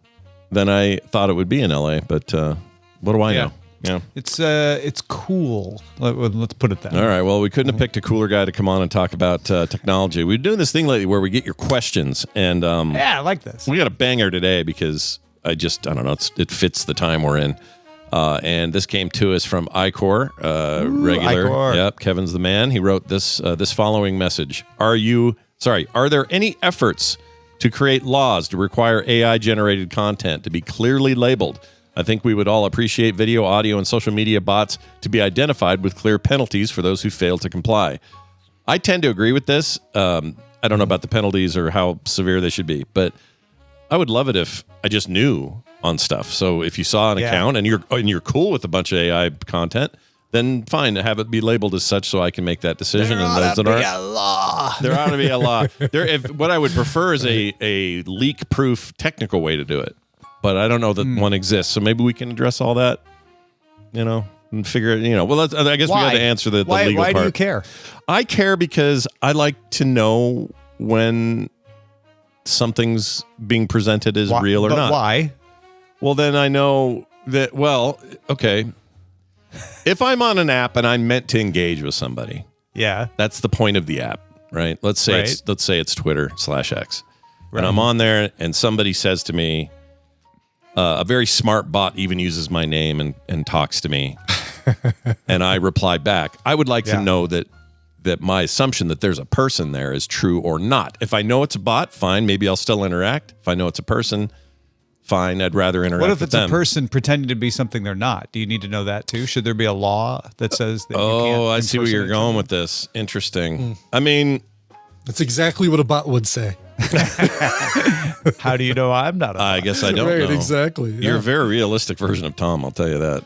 than I thought it would be in LA. But what do I know? Yeah. It's cool. Let's put it that way. All right. Well, we couldn't have picked a cooler guy to come on and talk about technology. We've been doing this thing lately where we get your questions, and I like this. we got a banger today because I don't know, it fits the time we're in. And this came to us from Icor, regular. Icor. Yep, Kevin's the man. He wrote this following message. Are there any efforts to create laws to require AI-generated content to be clearly labeled? I think we would all appreciate video, audio, and social media bots to be identified with clear penalties for those who fail to comply. I tend to agree with this. I don't know about the penalties or how severe they should be, but I would love it if I just knew on stuff. So if you saw an account and you're cool with a bunch of AI content, then fine, have it be labeled as such so I can make that decision. There ought to be a law. There ought to be a law. What I would prefer is a leak-proof technical way to do it, but I don't know that one exists. So maybe we can address all that, and figure it. Well, I guess we got to answer the legal part. Why do you care? I care because I like to know when something's being presented as real or not. Why? Well, then I know that. Well, okay. If I'm on an app and I'm meant to engage with somebody, that's the point of the app, right? Let's say it's Twitter/X, and I'm on there, and somebody says to me, a very smart bot even uses my name and talks to me, and I reply back. I would like to know that my assumption that there's a person there is true or not. If I know it's a bot, fine, maybe I'll still interact. If I know it's a person, fine, I'd rather interact with them. What if it's a person pretending to be something they're not? Do you need to know that too? Should there be a law that says that you can't? I see where you're going with this. Interesting. I mean, that's exactly what a bot would say. How do you know I'm not a bot? I guess I don't know. Right, exactly. Yeah. You're a very realistic version of Tom, I'll tell you that.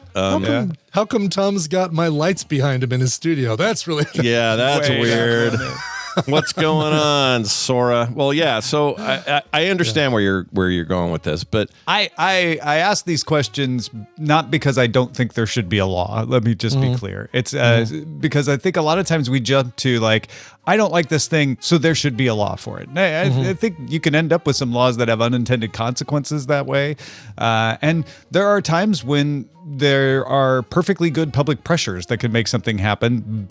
How come Tom's got my lights behind him in his studio? That's really... Yeah, that's weird. What's going on, Sora? Well, yeah. So I understand where you're going with this, but I ask these questions not because I don't think there should be a law. Let me just be clear. It's because I think a lot of times we jump to I don't like this thing, so there should be a law for it. I think you can end up with some laws that have unintended consequences that way, and there are times when there are perfectly good public pressures that can make something happen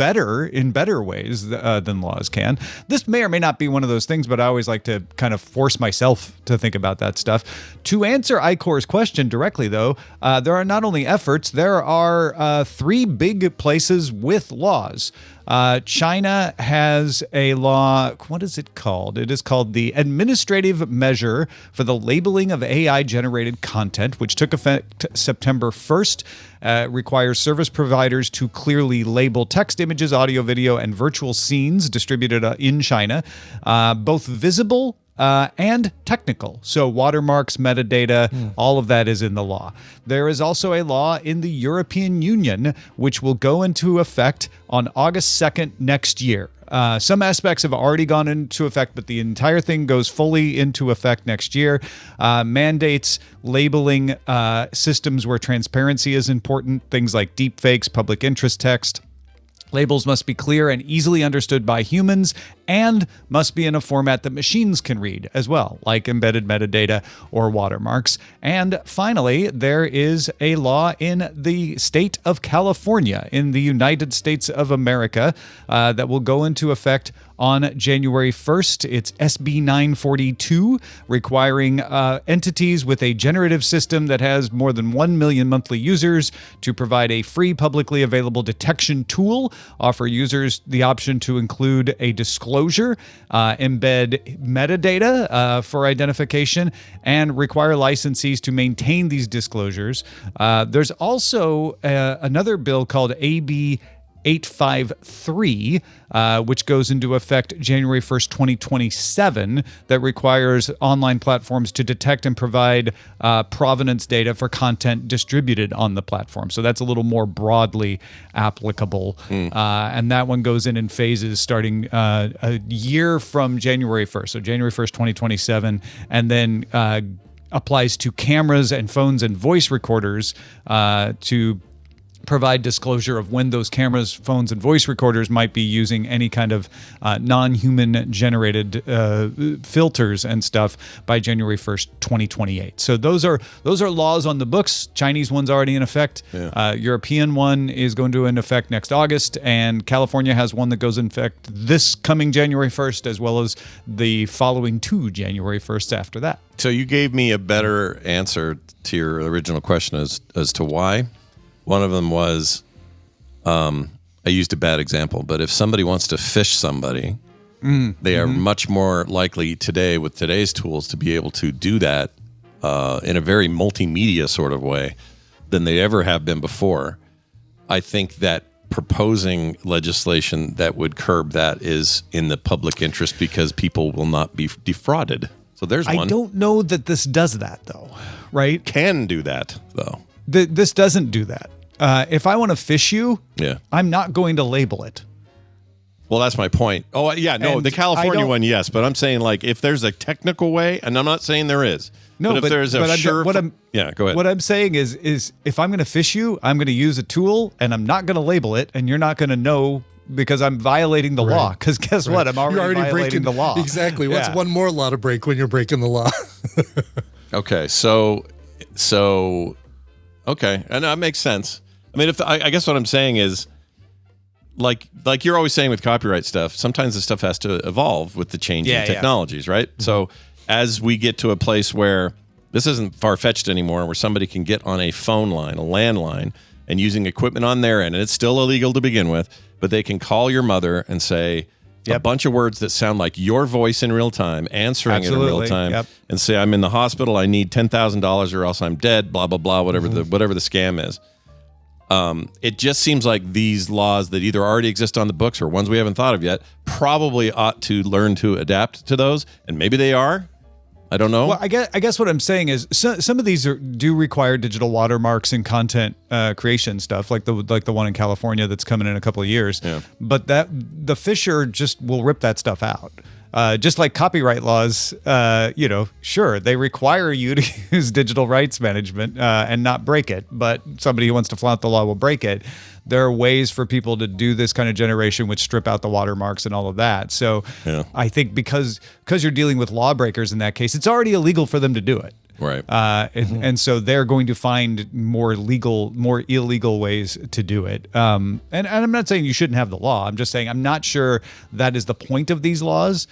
in better ways than laws can. This may or may not be one of those things, but I always like to kind of force myself to think about that stuff. To answer Icor's question directly, though, there are not only efforts, there are 3 big places with laws. China has a law. What is it called? It is called the Administrative Measure for the Labeling of AI-Generated Content, which took effect September 1st. Requires service providers to clearly label text, images, audio, video, and virtual scenes distributed in China, both visible and technical. So watermarks, metadata, all of that is in the law. There is also a law in the European Union, which will go into effect on August 2nd next year. Some aspects have already gone into effect, but the entire thing goes fully into effect next year. Mandates labeling systems where transparency is important, things like deepfakes, public interest text. Labels must be clear and easily understood by humans and must be in a format that machines can read as well, like embedded metadata or watermarks. And finally, there is a law in the state of California in the United States of America that will go into effect on January 1st. It's SB 942, requiring entities with a generative system that has more than 1 million monthly users to provide a free publicly available detection tool, offer users the option to include a disclosure, embed metadata for identification, and require licensees to maintain these disclosures. There's also another bill called AB 853, which goes into effect January 1st, 2027, that requires online platforms to detect and provide provenance data for content distributed on the platform. So that's a little more broadly applicable. And that one goes in phases starting a year from January 1st. So January 1st, 2027, and then applies to cameras and phones and voice recorders to provide disclosure of when those cameras, phones, and voice recorders might be using any kind of non-human generated filters and stuff by January 1st, 2028. So those are laws on the books. Chinese one's already in effect. European one is going to in effect next August, and California has one that goes in effect this coming January 1st, as well as the following 2 January 1st after that. So you gave me a better answer to your original question as to why. One of them was, I used a bad example, but if somebody wants to fish somebody, they are much more likely today with today's tools to be able to do that in a very multimedia sort of way than they ever have been before. I think that proposing legislation that would curb that is in the public interest because people will not be defrauded. So there's one. I don't know that this does that, though, right? Can do that, though. This doesn't do that. If I want to fish you, I'm not going to label it. Well, that's my point. Oh, yeah, no, And the California one, yes. But I'm saying, like, if there's a technical way, and I'm not saying there is. No, but if there's a sure... Yeah, go ahead. What I'm saying is if I'm going to fish you, I'm going to use a tool, and I'm not going to label it, and you're not going to know because I'm violating the law. Because guess what? I'm already violating the law. Exactly. What's one more law to break when you're breaking the law? Okay, so... Okay, and that makes sense. I mean, I guess what I'm saying is, like you're always saying with copyright stuff, sometimes the stuff has to evolve with the changing technologies, right? Mm-hmm. So as we get to a place where this isn't far-fetched anymore, where somebody can get on a phone line, a landline, and using equipment on their end, and it's still illegal to begin with, but they can call your mother and say a bunch of words that sound like your voice in real time, answering it in real time, and say, I'm in the hospital, I need $10,000 or else I'm dead, blah, blah, blah, whatever the scam is. It just seems like these laws that either already exist on the books or ones we haven't thought of yet probably ought to learn to adapt to those, and maybe they are. I don't know. Well, I guess what I'm saying is some of these do require digital watermarks and content creation stuff, like the one in California that's coming in a couple of years. Yeah. But the fisher just will rip that stuff out. Just like copyright laws, sure, they require you to use digital rights management and not break it, but somebody who wants to flout the law will break it. There are ways for people to do this kind of generation which strip out the watermarks and all of that. So I think because you're dealing with lawbreakers in that case, it's already illegal for them to do it. Right. And so they're going to find more illegal ways to do it. And I'm not saying you shouldn't have the law. I'm just saying I'm not sure that is the point of these laws.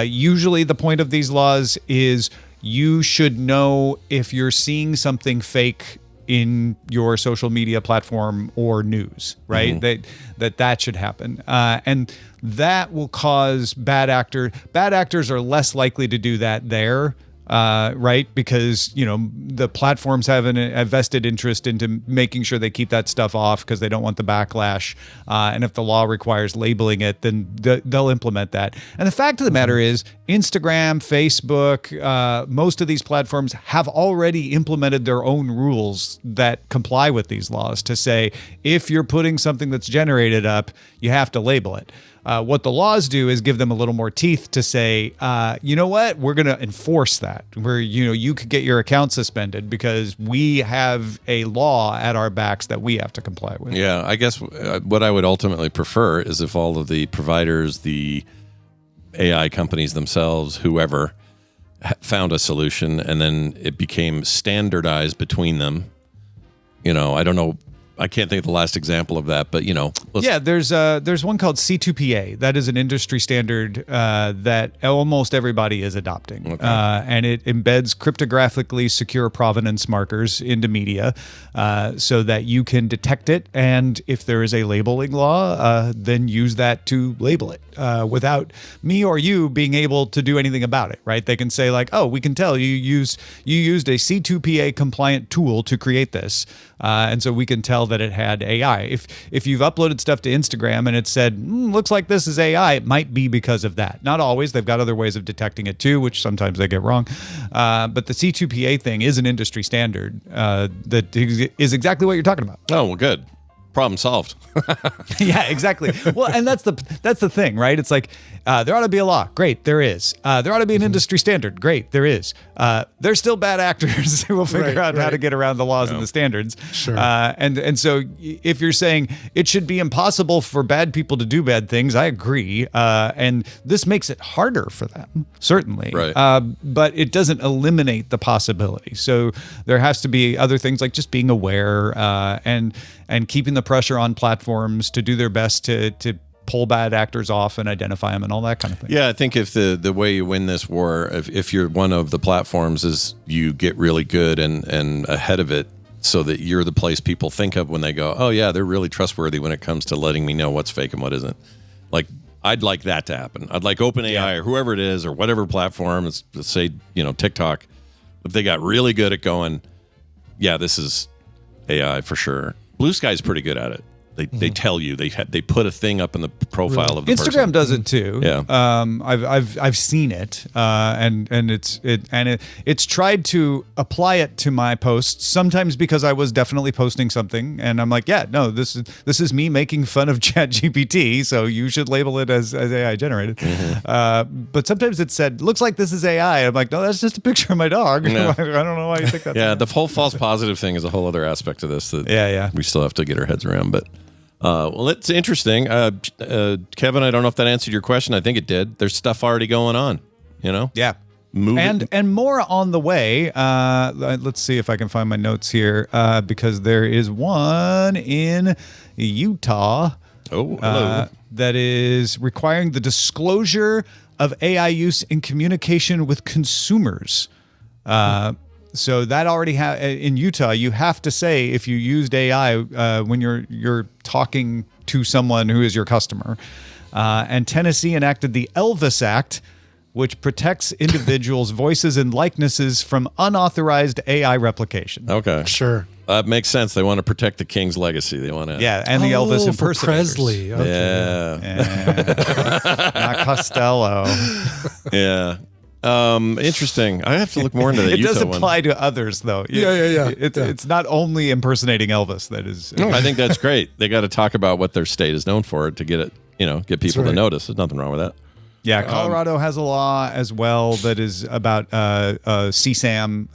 Usually the point of these laws is you should know if you're seeing something fake in your social media platform or news, right? Mm-hmm. That should happen. And that will cause bad actors are less likely to do that there. right? Because, the platforms have a vested interest into making sure they keep that stuff off because they don't want the backlash. And if the law requires labeling it, then they'll implement that. And the fact of the matter is, Instagram, Facebook, most of these platforms have already implemented their own rules that comply with these laws to say, if you're putting something that's generated up, you have to label it. What the laws do is give them a little more teeth to say, you know what, we're going to enforce that, where, you could get your account suspended because we have a law at our backs that we have to comply with. Yeah, I guess what I would ultimately prefer is if all of the providers, the AI companies themselves, whoever, found a solution and then it became standardized between them. I don't know. I can't think of the last example of that, but there's one called C2PA. That is an industry standard that almost everybody is adopting, and it embeds cryptographically secure provenance markers into media, so that you can detect it, and if there is a labeling law, then use that to label it without me or you being able to do anything about it. Right? They can say like, "Oh, we can tell you used a C2PA compliant tool to create this," and so we can tell that it had AI. If you've uploaded stuff to Instagram and it said, looks like this is AI, it might be because of that. Not always. They've got other ways of detecting it too, which sometimes they get wrong. But the C2PA thing is an industry standard that is exactly what you're talking about. Oh, well, good. Problem solved. Yeah, exactly. Well, and that's the thing, right? It's like there ought to be a law. Great, there is. There ought to be an industry standard. Great, there is. There's still bad actors who will figure out how to get around the laws and the standards. Sure. And so if you're saying it should be impossible for bad people to do bad things, I agree. And this makes it harder for them, certainly. Right. But it doesn't eliminate the possibility. So there has to be other things like just being aware and keeping the pressure on platforms to do their best to pull bad actors off and identify them and all that kind of thing. Yeah, I think if the way you win this war, if you're one of the platforms, is you get really good and ahead of it so that you're the place people think of when they go, oh yeah, they're really trustworthy when it comes to letting me know what's fake and what isn't. Like, I'd like that to happen. I'd like OpenAI or whoever it is or whatever platform, let's say, TikTok, if they got really good at going, yeah, this is AI for sure. Blue Sky's pretty good at it. They tell you they put a thing up in the profile of the Instagram person. does it too. Yeah. I've seen it, and it's tried to apply it to my posts sometimes because I was definitely posting something, and I'm like, yeah, no, this is me making fun of ChatGPT, so you should label it as AI generated. But sometimes it said, looks like this is AI. I'm like, no, that's just a picture of my dog. Yeah. I don't know why you think that. Yeah, the whole false positive thing is a whole other aspect of this that we still have to get our heads around, but. Well, it's interesting. Kevin, I don't know if that answered your question. I think it did. There's stuff already going on, Yeah. Moving. And more on the way. Let's see if I can find my notes here, because there is one in Utah that is requiring the disclosure of AI use in communication with consumers. So that already in Utah, you have to say if you used AI when you're talking to someone who is your customer. And Tennessee enacted the Elvis Act, which protects individuals' voices and likenesses from unauthorized AI replication. Okay, Sure. That makes sense. They want to protect the king's legacy. They want to, and the Elvis for impersonators. Presley. Okay. Yeah, Not Costello. yeah. Interesting. I have to look more into the It Utah does one. apply to others, though. Yeah. It's not only impersonating Elvis that is. No, I think that's great. They got to talk about what their state is known for to get it, get people to notice. There's nothing wrong with that. Yeah, Colorado has a law as well that is about CSAM,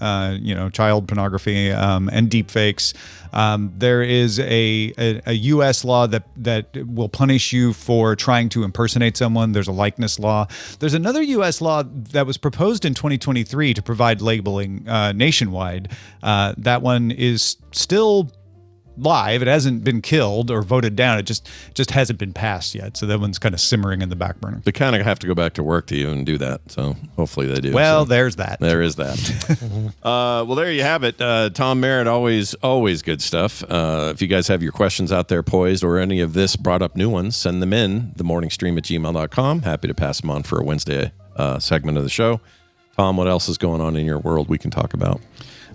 child pornography, and deepfakes. There is a U.S. law that will punish you for trying to impersonate someone. There's a likeness law. There's another U.S. law that was proposed in 2023 to provide labeling nationwide. That one is still live. It hasn't been killed or voted down. It just hasn't been passed yet. So that one's kind of simmering in the back burner. They kind of have to go back to work to even do that. So hopefully they do. Well, there's that. There is that. Well, there you have it. Tom Merritt, always good stuff. If you guys have your questions out there poised or any of this brought up new ones, send them in, themorningstream@gmail.com. Happy to pass them on for a Wednesday segment of the show. Tom, what else is going on in your world we can talk about?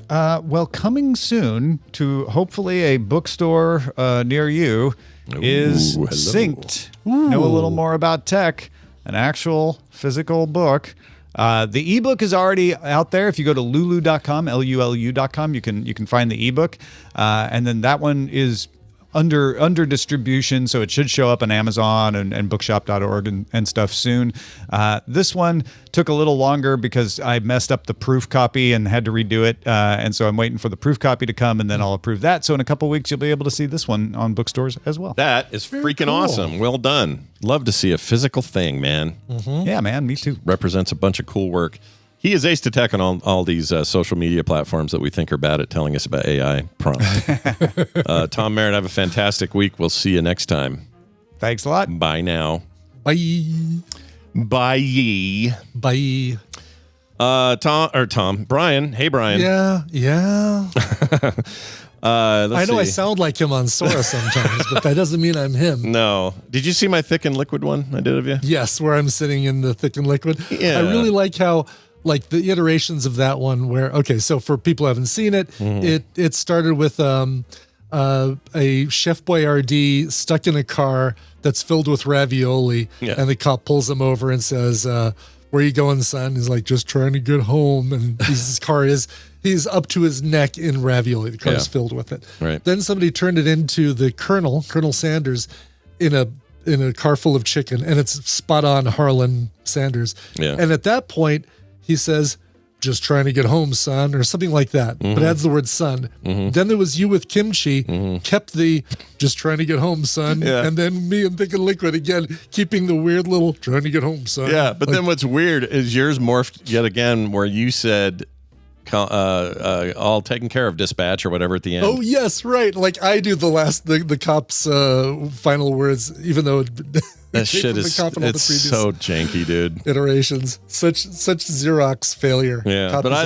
Well, coming soon to hopefully a bookstore near you is hello. Synced. Know a little more about tech, an actual physical book. The ebook is already out there. If you go to lulu.com, lulu.com, you can find the ebook. And then that one is under distribution, so it should show up on Amazon and bookshop.org and stuff soon. This one took a little longer because I messed up the proof copy and had to redo it. And so I'm waiting for the proof copy to come, and then I'll approve that. So in a couple weeks, you'll be able to see this one on bookstores as well. That is freaking awesome. Well done. Love to see a physical thing, man. Mm-hmm. Yeah, man, me too. Represents a bunch of cool work. He is ace to tech on all these social media platforms that we think are bad at telling us about AI prompts. Tom Merritt, have a fantastic week. We'll see you next time. Thanks a lot. Bye now. Bye. Bye. Bye. Tom. Brian. Hey, Brian. Yeah. I know I sound like him on Sora sometimes, but that doesn't mean I'm him. No. Did you see my thick and liquid one I did of you? Yes, where I'm sitting in the thick and liquid. Yeah. I really like how, like, the iterations of that one where, okay, so for people who haven't seen it, it started with a Chef Boyardee stuck in a car that's filled with ravioli, and the cop pulls him over and says, where you going, son? He's like, just trying to get home. And his car he's up to his neck in ravioli. The car's filled with it. Right. Then somebody turned it into the Colonel Sanders, in a car full of chicken, and it's spot on Harlan Sanders. Yeah. And at that point, he says, just trying to get home, son, or something like that, but adds the word son. Then there was you with kimchi, kept the just trying to get home, son, and then me and Thick and Liquid again, keeping the weird little trying to get home, son. Yeah, but then what's weird is yours morphed yet again where you said all taken care of, dispatch or whatever at the end. Oh, yes, right. Like I do the cop's final words, even though that shit is it's so janky, dude. Iterations, such Xerox failure. Yeah, copies but I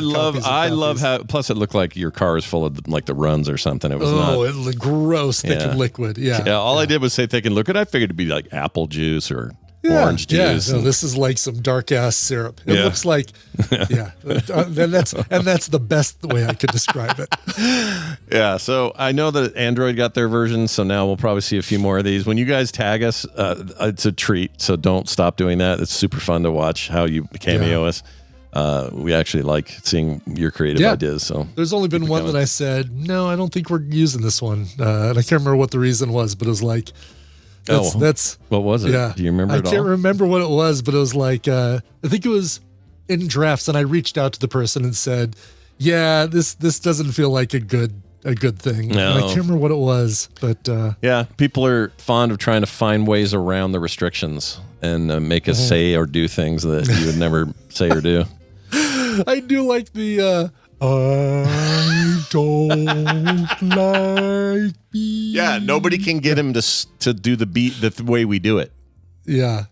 of love how. Plus, it looked like your car was full of like the runs or something. It was it looked gross, thick and liquid. Yeah. All I did was say thick and liquid. I figured it'd be like apple juice or orange juice. Yeah, no, this is like some dark ass syrup. It looks like, and that's the best way I could describe it. Yeah, so I know that Android got their version, so now we'll probably see a few more of these. When you guys tag us, it's a treat, so don't stop doing that. It's super fun to watch how you cameo us. We actually like seeing your creative ideas. So there's only been one that I said, no, I don't think we're using this one. And I can't remember what the reason was, but it was like, that's what was it? Yeah. Do you remember it all? I can't remember what it was, but it was like, I think it was in drafts, and I reached out to the person and said, yeah, this doesn't feel like a good thing. No. And I can't remember what it was, but people are fond of trying to find ways around the restrictions and make us say or do things that you would never say or do. I do like the I don't like beef. Yeah, nobody can get him to do the beat the way we do it. Yeah.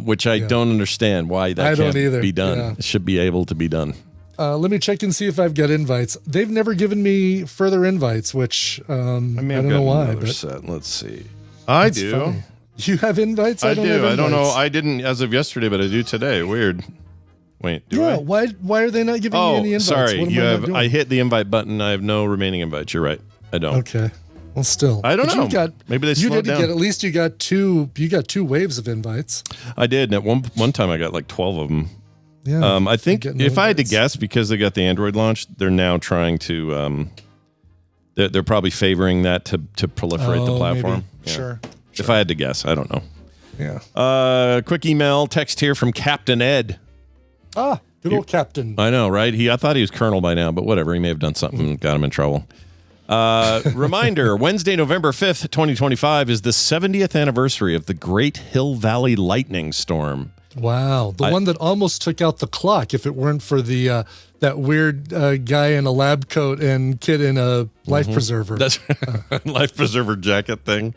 Which I don't understand why that can't be done. Yeah. It should be able to be done. Let me check and see if I've got invites. They've never given me further invites, which I don't know why. But set. Let's see. I do. Funny. You have invites? I do. I don't know. I didn't as of yesterday, but I do today. Weird. Wait, do I? Why are they not giving me any invites? Sorry. What am I doing? I hit the invite button. I have no remaining invites. You're right. I don't. Okay. Well, still. I don't know. Maybe they slowed down. At least you got two waves of invites. I did. And at one time I got like 12 of them. Yeah. I think if I had to guess, because they got the Android launch, they're now trying to they're probably favoring that to proliferate the platform. Yeah. Sure. If I had to guess, I don't know. Yeah. Quick email text here from Captain Ed. Ah, good old Captain. I know, right? I thought he was Colonel by now, but whatever. He may have done something that got him in trouble. Reminder, Wednesday, November 5th, 2025 is the 70th anniversary of the Great Hill Valley lightning storm. Wow. The one that almost took out the clock if it weren't for the that weird guy in a lab coat and kid in a life preserver. That's life preserver jacket thing.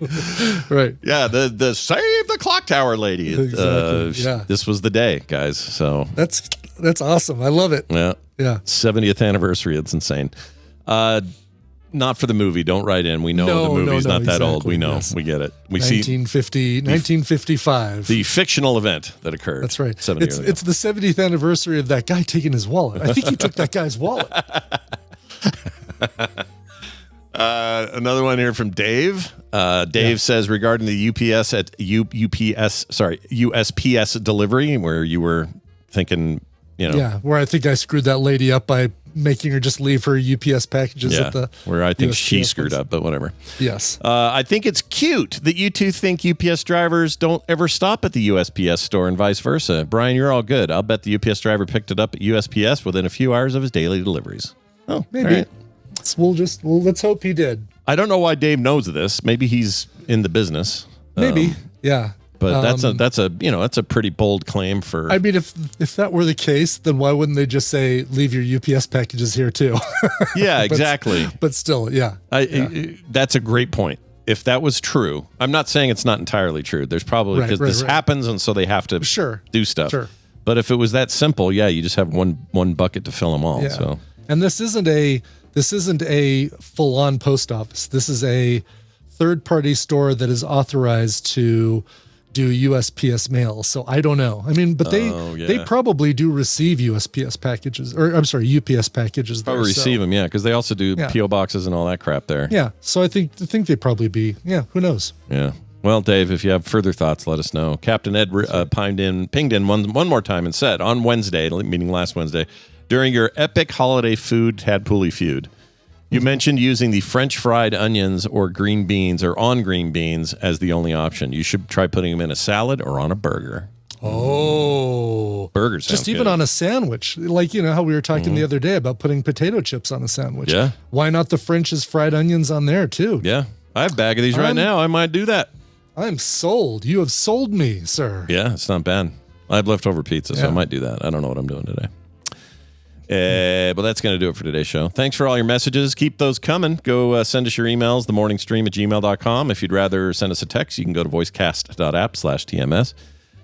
Right. Yeah, the save the clock tower lady. Exactly. This was the day, guys. So that's awesome. I love it. Yeah. 70th anniversary. It's insane. Not for the movie. Don't write in. We know the movie's not that old. We know. Yes. We get it. We 1955. The fictional event that occurred. That's right. 70 years ago. It's the 70th anniversary of that guy taking his wallet. I think he took that guy's wallet. Another one here from Dave. Dave says regarding the USPS delivery, where you were thinking, Yeah, where I think I screwed that lady up by making her just leave her UPS packages at the where I think USPS she screwed up, but whatever. Yes. I think it's cute that you two think UPS drivers don't ever stop at the USPS store and vice versa. Brian, you're all good. I'll bet the UPS driver picked it up at USPS within a few hours of his daily deliveries. Oh, maybe. Right. Let's hope he did. I don't know why Dave knows this. Maybe he's in the business. Maybe. Yeah. But that's a pretty bold claim for. I mean, if that were the case, then why wouldn't they just say leave your UPS packages here too? Yeah, exactly. But still, yeah. That's a great point. If that was true, I'm not saying it's not entirely true. There's probably because this happens, and so they have to do stuff. Sure. But if it was that simple, you just have one bucket to fill them all. Yeah. So. And this isn't a full-on post office. This is a third-party store that is authorized to do USPS mail. So I don't know. I mean, but they probably do receive USPS packages, or I'm sorry, UPS packages. Probably receive them, because they also do PO boxes and all that crap there. Yeah. So I think they'd probably be. Yeah. Who knows? Yeah. Well, Dave, if you have further thoughts, let us know. Captain Ed pinged in one more time and said on Wednesday, meaning last Wednesday, during your epic holiday food tadpooly feud, you mentioned using the French fried onions or green beans or on green beans as the only option. You should try putting them in a salad or on a burger. Oh, burgers. Just even on a sandwich, like how we were talking the other day about putting potato chips on a sandwich. Yeah. Why not the French's fried onions on there too? Yeah, I have a bag of these right now. I might do that. I'm sold. You have sold me, sir. Yeah, it's not bad. I have leftover pizza, so I might do that. I don't know what I'm doing today. But that's going to do it for today's show. Thanks for all your messages. Keep those coming. Go send us your emails, themorningstream@gmail.com. If you'd rather send us a text, you can go to voicecast.app/TMS.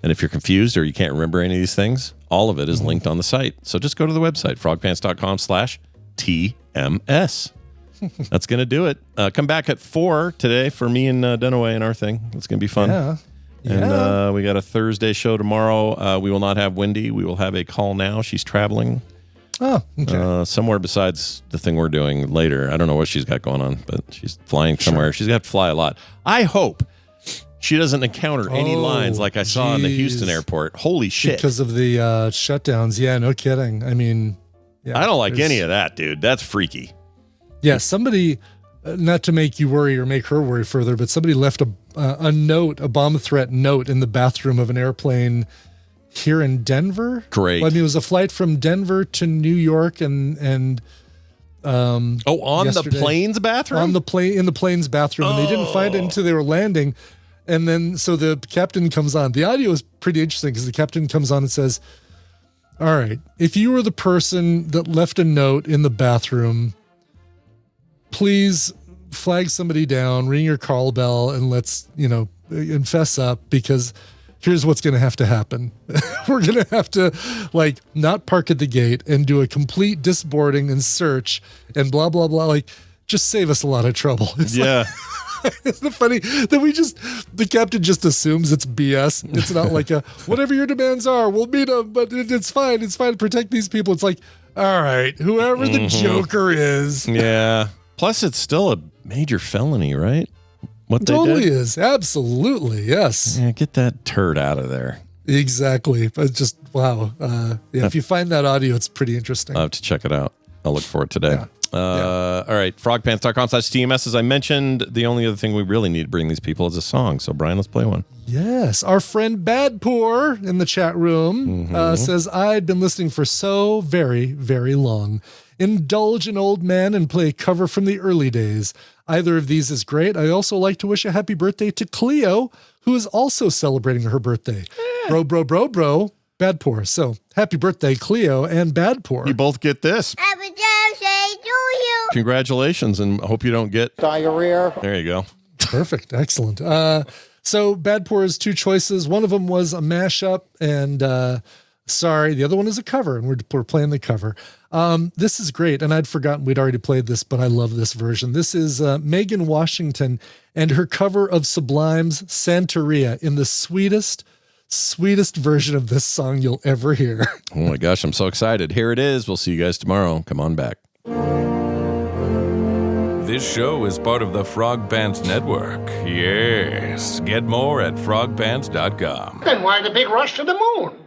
And if you're confused or you can't remember any of these things, all of it is linked on the site. So just go to the website, frogpants.com/TMS. That's going to do it. Come back at 4 today for me and Dunaway and our thing. It's going to be fun. Yeah. And we got a Thursday show tomorrow. We will not have Wendy. We will have a call now. She's traveling. Oh, okay. Somewhere besides the thing we're doing later. I don't know what she's got going on, but she's flying somewhere. She's got to fly a lot. I hope she doesn't encounter any lines like I saw in the Houston airport. Holy shit. Because of the shutdowns. Yeah, no kidding. I mean, I don't like any of that, dude. That's freaky. Yeah, somebody, not to make you worry or make her worry further, but somebody left a bomb threat note in the bathroom of an airplane here in Denver. Great. Well, I mean, it was a flight from Denver to New York and on the plane's bathroom? In the plane's bathroom. And they didn't find it until they were landing. And then, so the captain comes on. The audio is pretty interesting because the captain comes on and says, all right, if you were the person that left a note in the bathroom, please flag somebody down, ring your call bell, and let's, and fess up, because here's what's going to have to happen. We're going to have to not park at the gate and do a complete disboarding and search and blah, blah, blah. Just save us a lot of trouble. It's isn't it funny that the captain just assumes it's BS? It's not like whatever your demands are, we'll meet them, but it's fine. It's fine to protect these people. It's like, all right, whoever the joker is. Yeah. Plus, it's still a major felony, right? What they totally did? is. Absolutely. Yes. Yeah, get that turd out of there. Exactly. But just, wow. If you find that audio, it's pretty interesting. I'll have to check it out. I'll look for it today. All right. Frogpants.com/TMS. As I mentioned, the only other thing we really need to bring these people is a song. So, Brian, let's play one. Yes. Our friend Badpoor in the chat room says, I'd been listening for so very, very long. Indulge an old man and play a cover from the early days. Either of these is great. I also like to wish a happy birthday to Cleo, who is also celebrating her birthday. Bro, Badpoor. So happy birthday, Cleo and Badpoor. You both get this. Happy birthday to you. Congratulations, and hope you don't get diarrhea. There you go. Perfect. Excellent. So Badpoor's two choices. One of them was a mashup, and sorry, the other one is a cover, and we're playing the cover. This is great, and I'd forgotten we'd already played this, but I love this version. This is Megan Washington and her cover of Sublime's Santeria in the sweetest version of this song you'll ever hear. Oh my gosh, I'm so excited. Here it is. We'll see you guys tomorrow. Come on back. This show is part of the Frog Pants Network. Yes. Get more at frogpants.com. Then why the big rush to the moon?